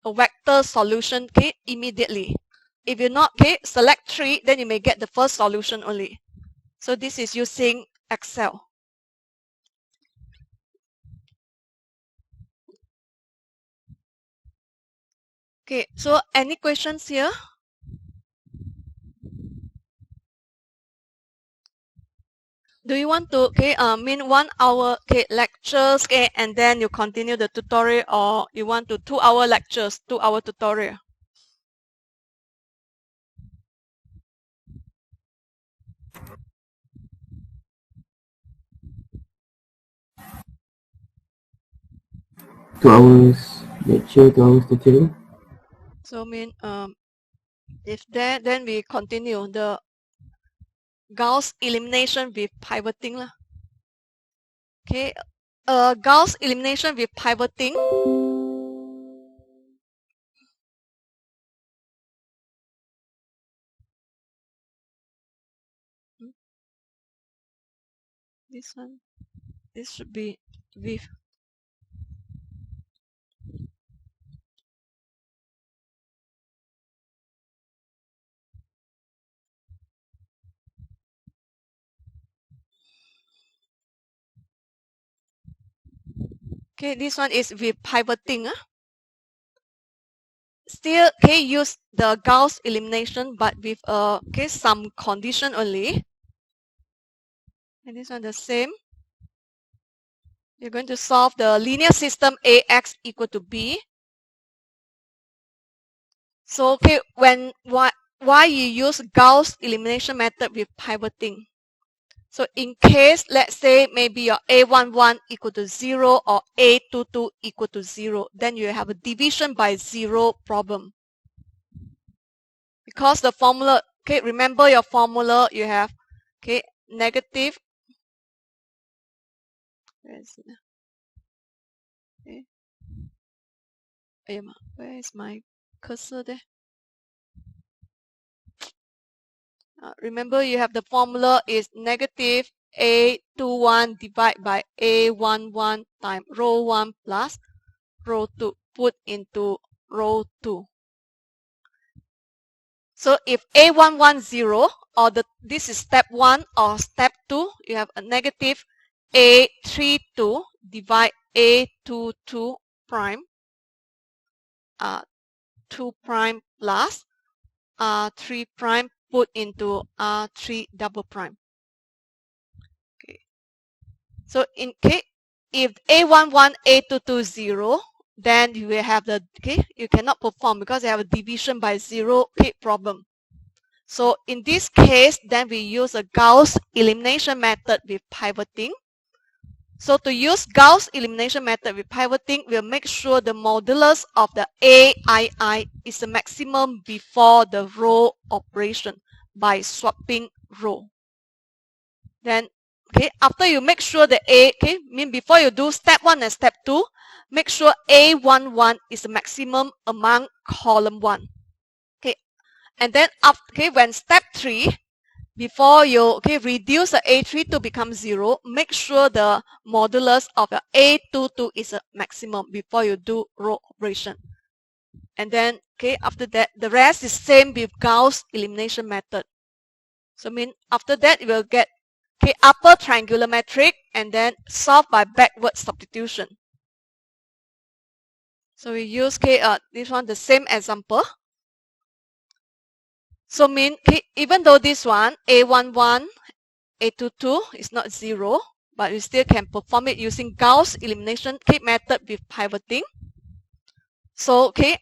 A: a vector solution, okay, immediately. if you're not, okay, select 3, then you may get the first solution only. So this is using Excel. Okay, so any questions here? Do you want to, okay, mean 1 hour, okay, lectures, okay, and then you continue the tutorial, or you want to 2-hour lectures, 2-hour tutorial?
C: Two hours lecture, 2 hours tutorial.
A: So mean, if that, then we continue the Gauss elimination with pivoting lah. Okay, Gauss elimination with pivoting. This one, this should be with. Okay, this one is with pivoting. Still, okay, use the Gauss elimination, but with okay, some condition only. And this one the same. You're going to solve the linear system AX equal to B. So okay, why you use Gauss elimination method with pivoting? So in case, let's say maybe your A11 equal to 0 or A22 equal to 0, then you have a division by 0 problem. Because the formula, okay, remember your formula, you have, okay, negative, where is it? Okay. Where is my cursor there? Remember, you have the formula is negative A21 divided by A11 times row 1 plus row 2 put into row 2. So if A11 0, or this is step 1 or step 2, you have a negative A32 divide A22 prime 2 prime plus 3 prime put into 3 double prime. Okay. So in case if A11, A22 0, then you will have the, okay, you cannot perform because you have a division by 0 problem. So in this case, then we use a Gauss elimination method with pivoting. So to use Gauss elimination method with pivoting, we'll make sure the modulus of the AII is the maximum before the row operation by swapping row. Then, okay, after you make sure the A, okay, mean before you do step 1 and step 2, make sure A11 is the maximum among column 1. Okay, and then after, okay, when step 3, before you, okay, reduce the A3 to become 0, make sure the modulus of the A22 is a maximum before you do row operation. And then, okay, after that, the rest is same with Gauss elimination method. So mean after that, you will get, okay, upper triangular metric and then solve by backward substitution. So we use, okay, this one, the same example. So mean, okay, even though this one, A11, A22 is not 0, but you still can perform it using Gauss elimination method with pivoting. So, okay,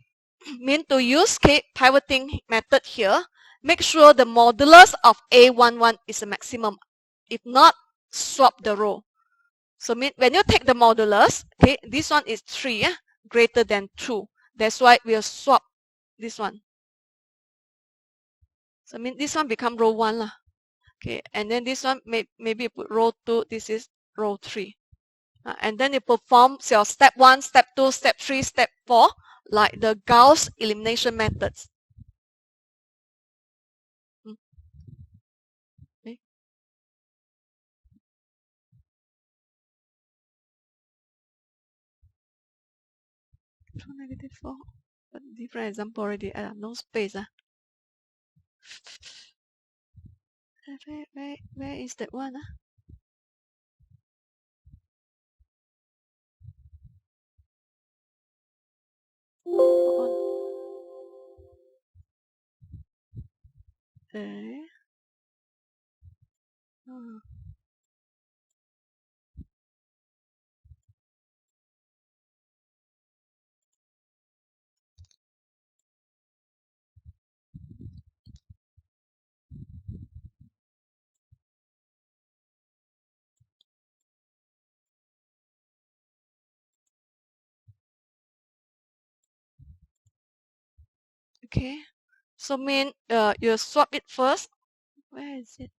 A: mean to use pivoting method here, make sure the modulus of A11 is the maximum. If not, swap the row. So mean when you take the modulus, okay, this one is 3, greater than 2. That's why we'll swap this one. So mean this one become row 1 lah. Okay, and then this one maybe you put row 2, this is row 3. And then you perform your step 1, step 2, step 3, step 4, like the Gauss elimination methods. Okay. -4, but different example already. No space. Where is that one? Okay. Okay. So mean you swap it first. Where is it?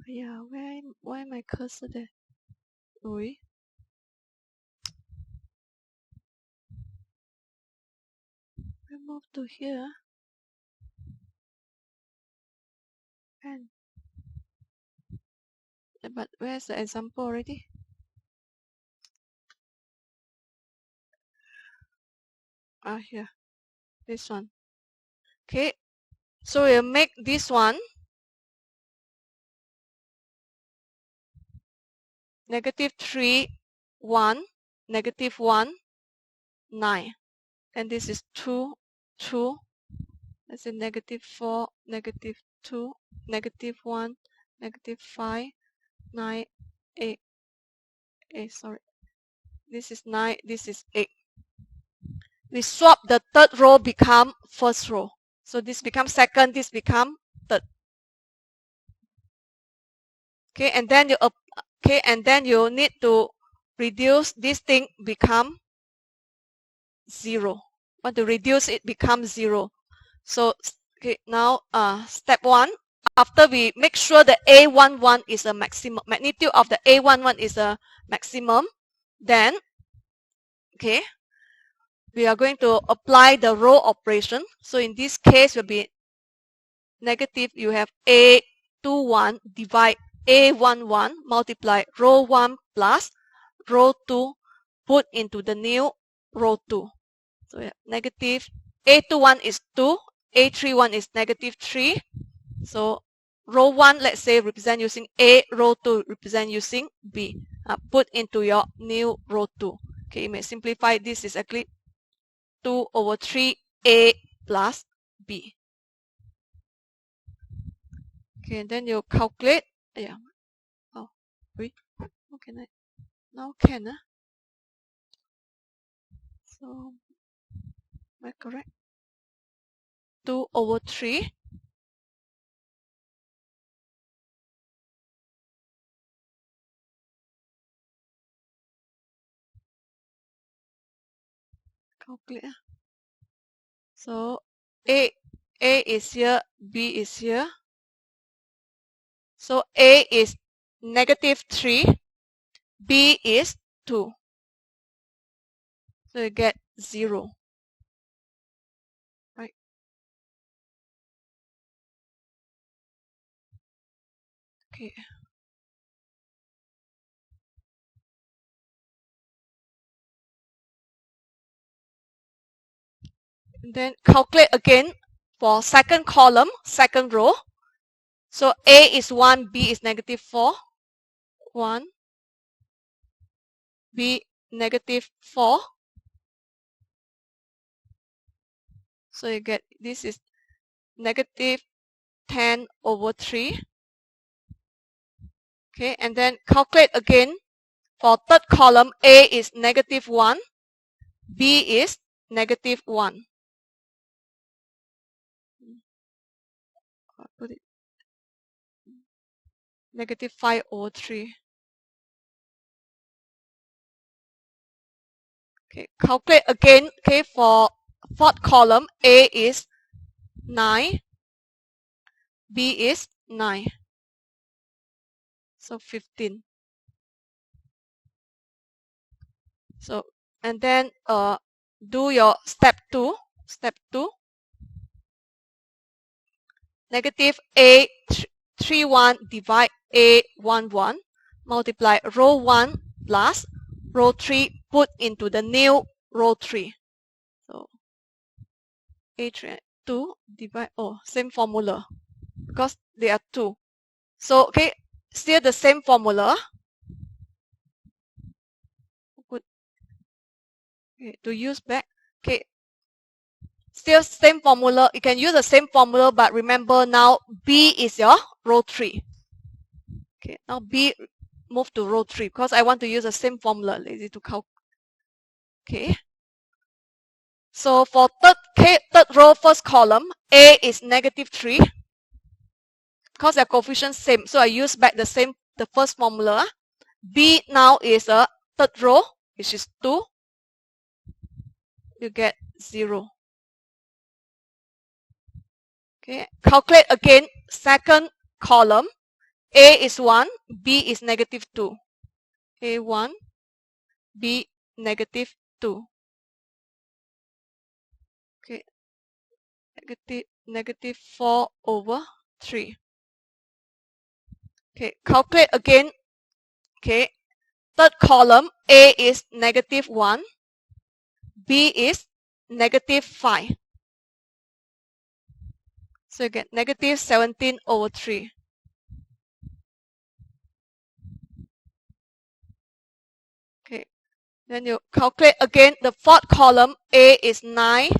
A: Yeah, why my cursor there? Oi. I move to here. And but where's the example already? Here. This one. Okay. So we'll make this one -3, 1, -1, 9. And this is 2, 2. That's a -4, -2, -1, -5, 9, 8. Sorry. This is 9, this is 8. We swap the third row become first row. So this becomes second, this become third. Okay, and then you need to reduce this thing become 0. Want to reduce it become 0. So okay, now step 1, after we make sure the A11 is a maximum, magnitude of the A11 is a maximum, then okay, we are going to apply the row operation. So in this case will be negative, you have A21 divide A11 multiply row 1 plus row 2 put into the new row 2. So we have negative A21 is 2, A31 is -3. So row 1, let's say, represent using A, row 2 represent using B. Put into your new row 2. Okay, you may simplify. This is actually 2 over 3 A plus B. Okay, and then you calculate. Yeah. Oh, wait. How can I? Now can. So, am I correct? 2 over 3. Calculate. So, A is here, B is here. So, A is -3, B is 2. So, you get 0. Right? Okay. And then calculate again for second column, second row. So, A is 1, B is -4. 1, B -4. So you get this is -10 over 3. Okay, and then calculate again for third column. A is -1, B is -1. I'll put it -5 over 3. Okay, calculate again. Okay, for fourth column, A is 9, B is 9. So 15. So, and then do your step 2. Step 2. Negative A31 divide A11 multiply row 1 plus row 3 put into the new row 3. So A3 2 divide, same formula, because they are 2. So, okay, still the same formula. Okay, to use back, okay, still same formula. You can use the same formula, but remember now B is your row 3. Okay, now B move to row 3 because I want to use the same formula. Lazy to calculate. Okay. So for third row, first column, A is -3 because their coefficients same. So I use back the first formula. B now is a third row, which is 2. You get 0. Okay. Calculate again, second column. A is 1, B is -2. A 1, B -2. Okay. Negative 4 over 3. Okay, calculate again. Okay, third column, A is -1, B is -5. So you get -17 over 3. Okay, then you calculate again the fourth column, A is 9,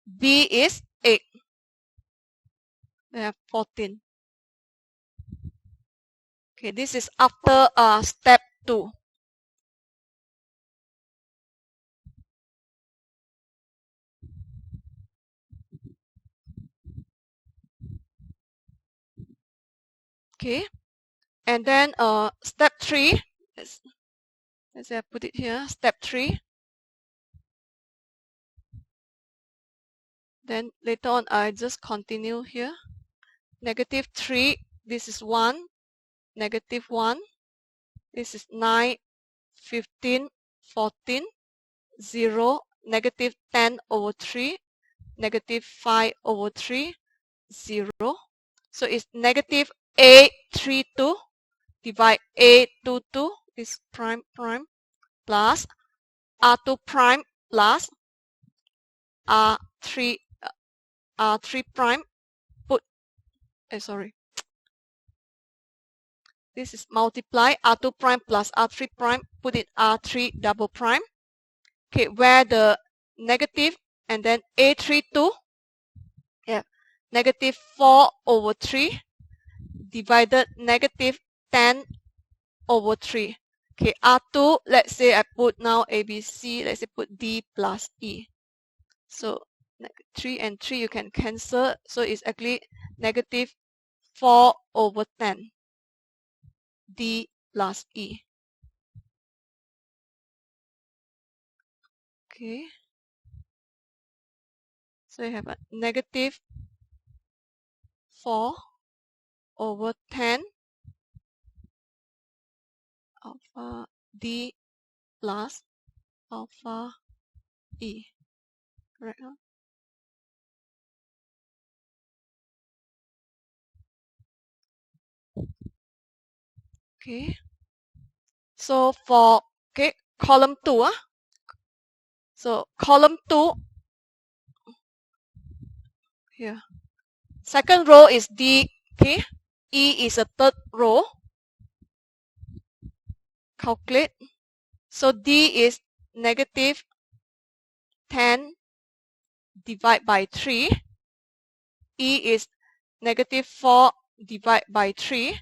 A: B is 8. They have 14. Okay, this is after step 2. Okay, and then step 3. Let's say I put it here. Step 3. Then later on, I just continue here. -3. This is 1. -1. This is 9, 15, 14, 0, -10 over 3, -5 over 3, 0. So it's -A32 divide A22 is prime plus R2 prime plus R3 prime this is multiply R2 prime plus R3 prime, put it R3 double prime. Okay, where the negative and then A32, -4 over 3 divided -10 over 3. Okay, R2, let's say I put now ABC, let's say put D plus E. So 3 and 3 you can cancel, so it's actually -4 over 10. D plus E. Okay. So you have a -4 over 10 alpha D plus alpha E. Correct, huh? Okay. So for column 2, so column 2 here. Second row is D. Okay. E is a third row. Calculate. So D is -10 divided by 3. E is -4 divided by 3.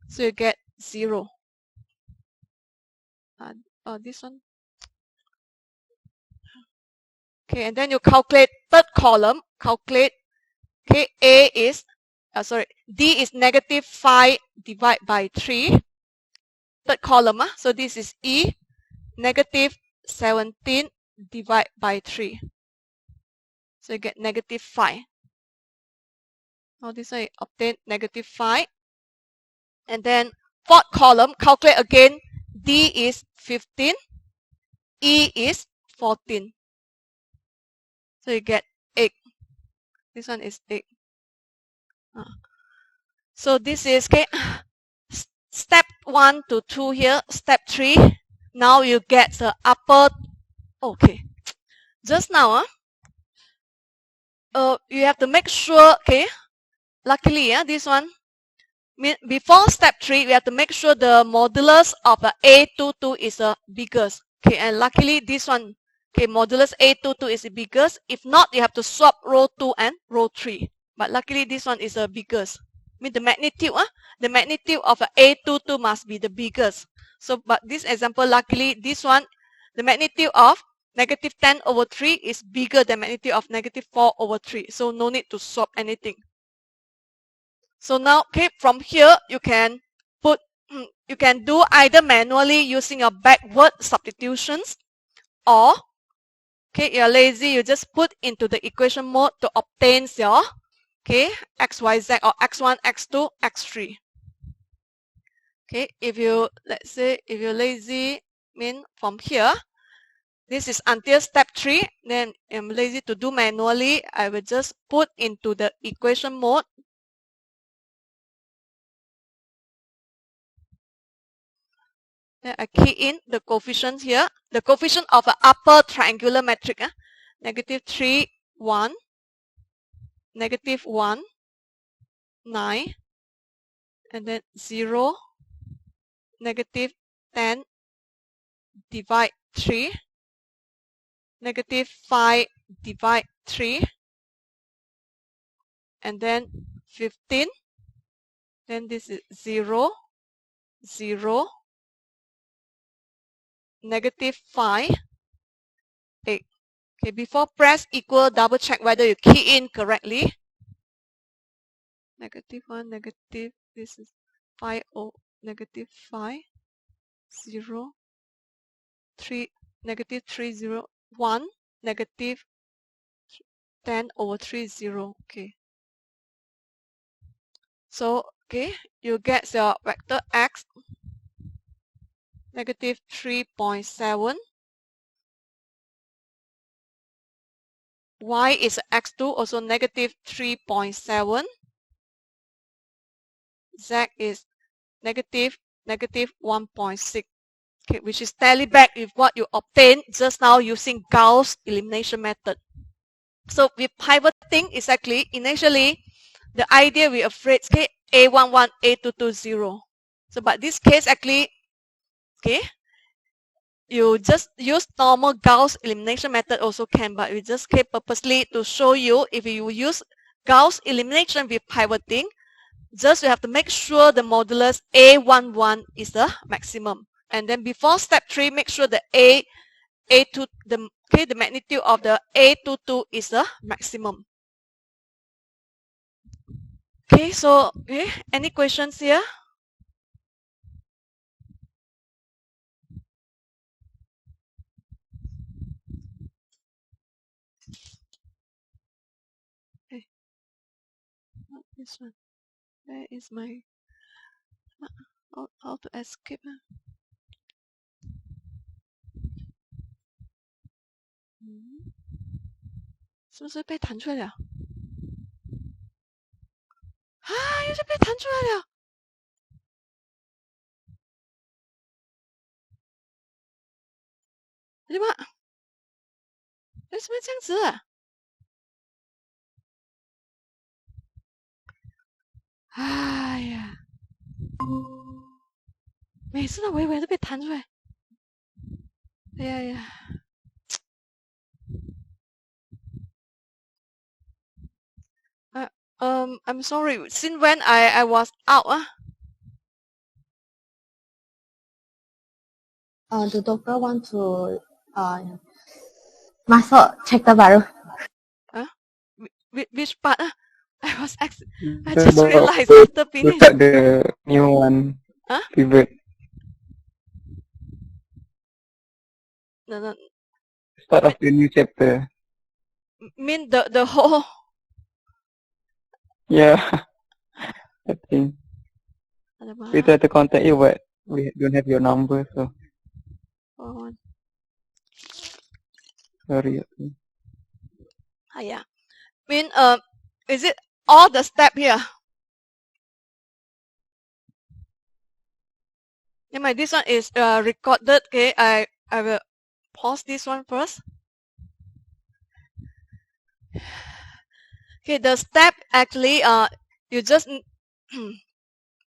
A: So you get 0. This one. Okay, and then you calculate third column. Calculate. Okay, A is D is -5 divided by 3. Third column. So this is E, -17 divided by 3. So you get -5. Now this one you obtain -5. And then fourth column, calculate again. D is 15. E is 14. So you get 8. This one is 8. So this is step 1 to 2 here. Step 3. Now you get the upper. Okay. Just now, you have to make sure, okay, luckily, this one, before step 3, we have to make sure the modulus of A22 is the biggest. Okay, and luckily this one, okay, modulus A22 is the biggest. If not, you have to swap row 2 and row 3. But luckily this one is the biggest. The magnitude of A22 must be the biggest. So, but this example, luckily this one, the magnitude of negative 10 over 3 is bigger than magnitude of negative 4 over 3. So no need to swap anything. So now, okay, from here you can you can do either manually using your backward substitutions, or okay, you're lazy, you just put into the equation mode to obtain your x, y, z, or x1, x2, x3. Okay, if you, let's say, if you're lazy, from here, this is until step 3, then I'm lazy to do manually, I will just put into the equation mode. Then I key in the coefficients here. The coefficient of an upper triangular matrix, negative 3, 1, negative 1, 9, and then 0, negative 10, divide 3, negative 5, divide 3, and then 15, then this is 0, 0, negative 5, 8. Okay, before press equal, double check whether you key in correctly. Negative 1, negative, this is 5, negative 5, 0, 3, negative 3, 0, 1, negative 10 over 3, 0. Okay. So, okay, you get your vector x, negative 3.7. Y is x2, also negative 3.7. Z is negative 1.6. Okay, which is tally back with what you obtained just now using Gauss elimination method. So with pivoting, exactly, initially, the idea we afraid, okay, A11, A22, 0. So, but this case actually, okay, you just use normal Gauss elimination method also can, but we just came purposely to show you if you use Gauss elimination with pivoting, just you have to make sure the modulus A11 is the maximum. And then before step 3, make sure the A2, the magnitude of the A22 is the maximum. Okay, so any questions here? Okay, not this one. Where is my how to escape? 是不是被弹出来了？啊，又是被弹出来了！你妈，为什么这样子啊？哎呀，每次都微微的被弹出来。哎呀呀！I'm sorry. Since when I was out?
B: The doctor want to muscle check the virus.
A: Which part? I just realized after finish.
D: Start the new one. Pivot.
A: No.
D: Start of the new chapter.
A: Mean the whole.
D: Yeah. I think. We try to contact you, but we don't have your number, so.
A: Oh.
D: Sorry.
A: Yeah. Mean is it all the step here? Yeah, this one is recorded. Okay, I will pause this one first. Okay, the step actually you just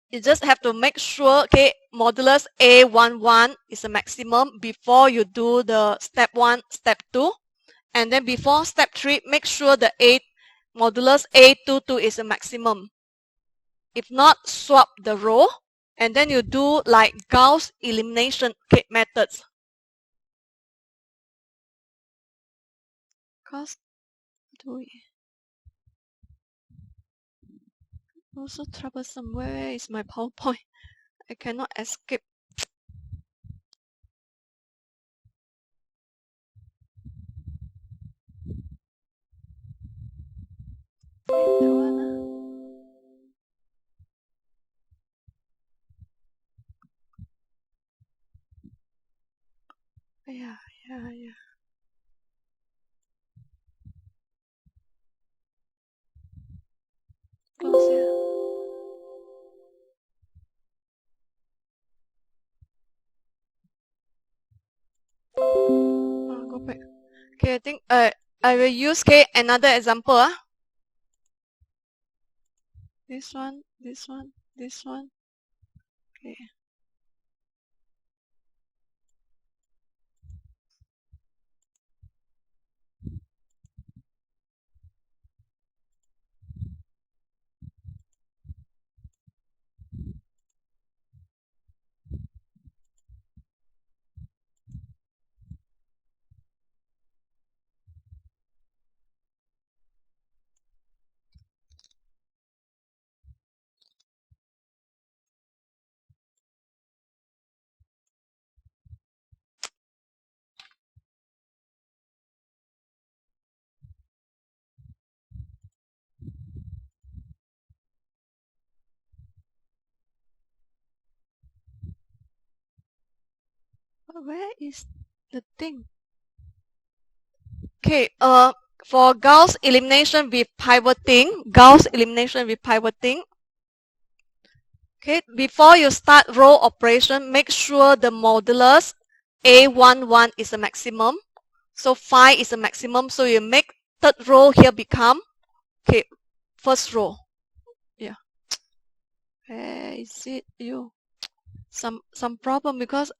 A: you just have to make sure, okay, modulus A11 is a maximum before you do the step 1, step 2. And then before step 3, make sure the modulus A22 is a maximum. If not, swap the row. And then you do like Gauss elimination methods. Gauss do it. Also troublesome. Where is my PowerPoint? I cannot escape. That one, yeah. Close here. Go back. Okay, I think I will use another example. This one. Okay. Where is the thing? Okay, for Gauss elimination with pivoting, okay, before you start row operation, make sure the modulus A11 is a maximum. So 5 is a maximum, so you make third row here become, okay, first row. Yeah. Where is it? Some problem because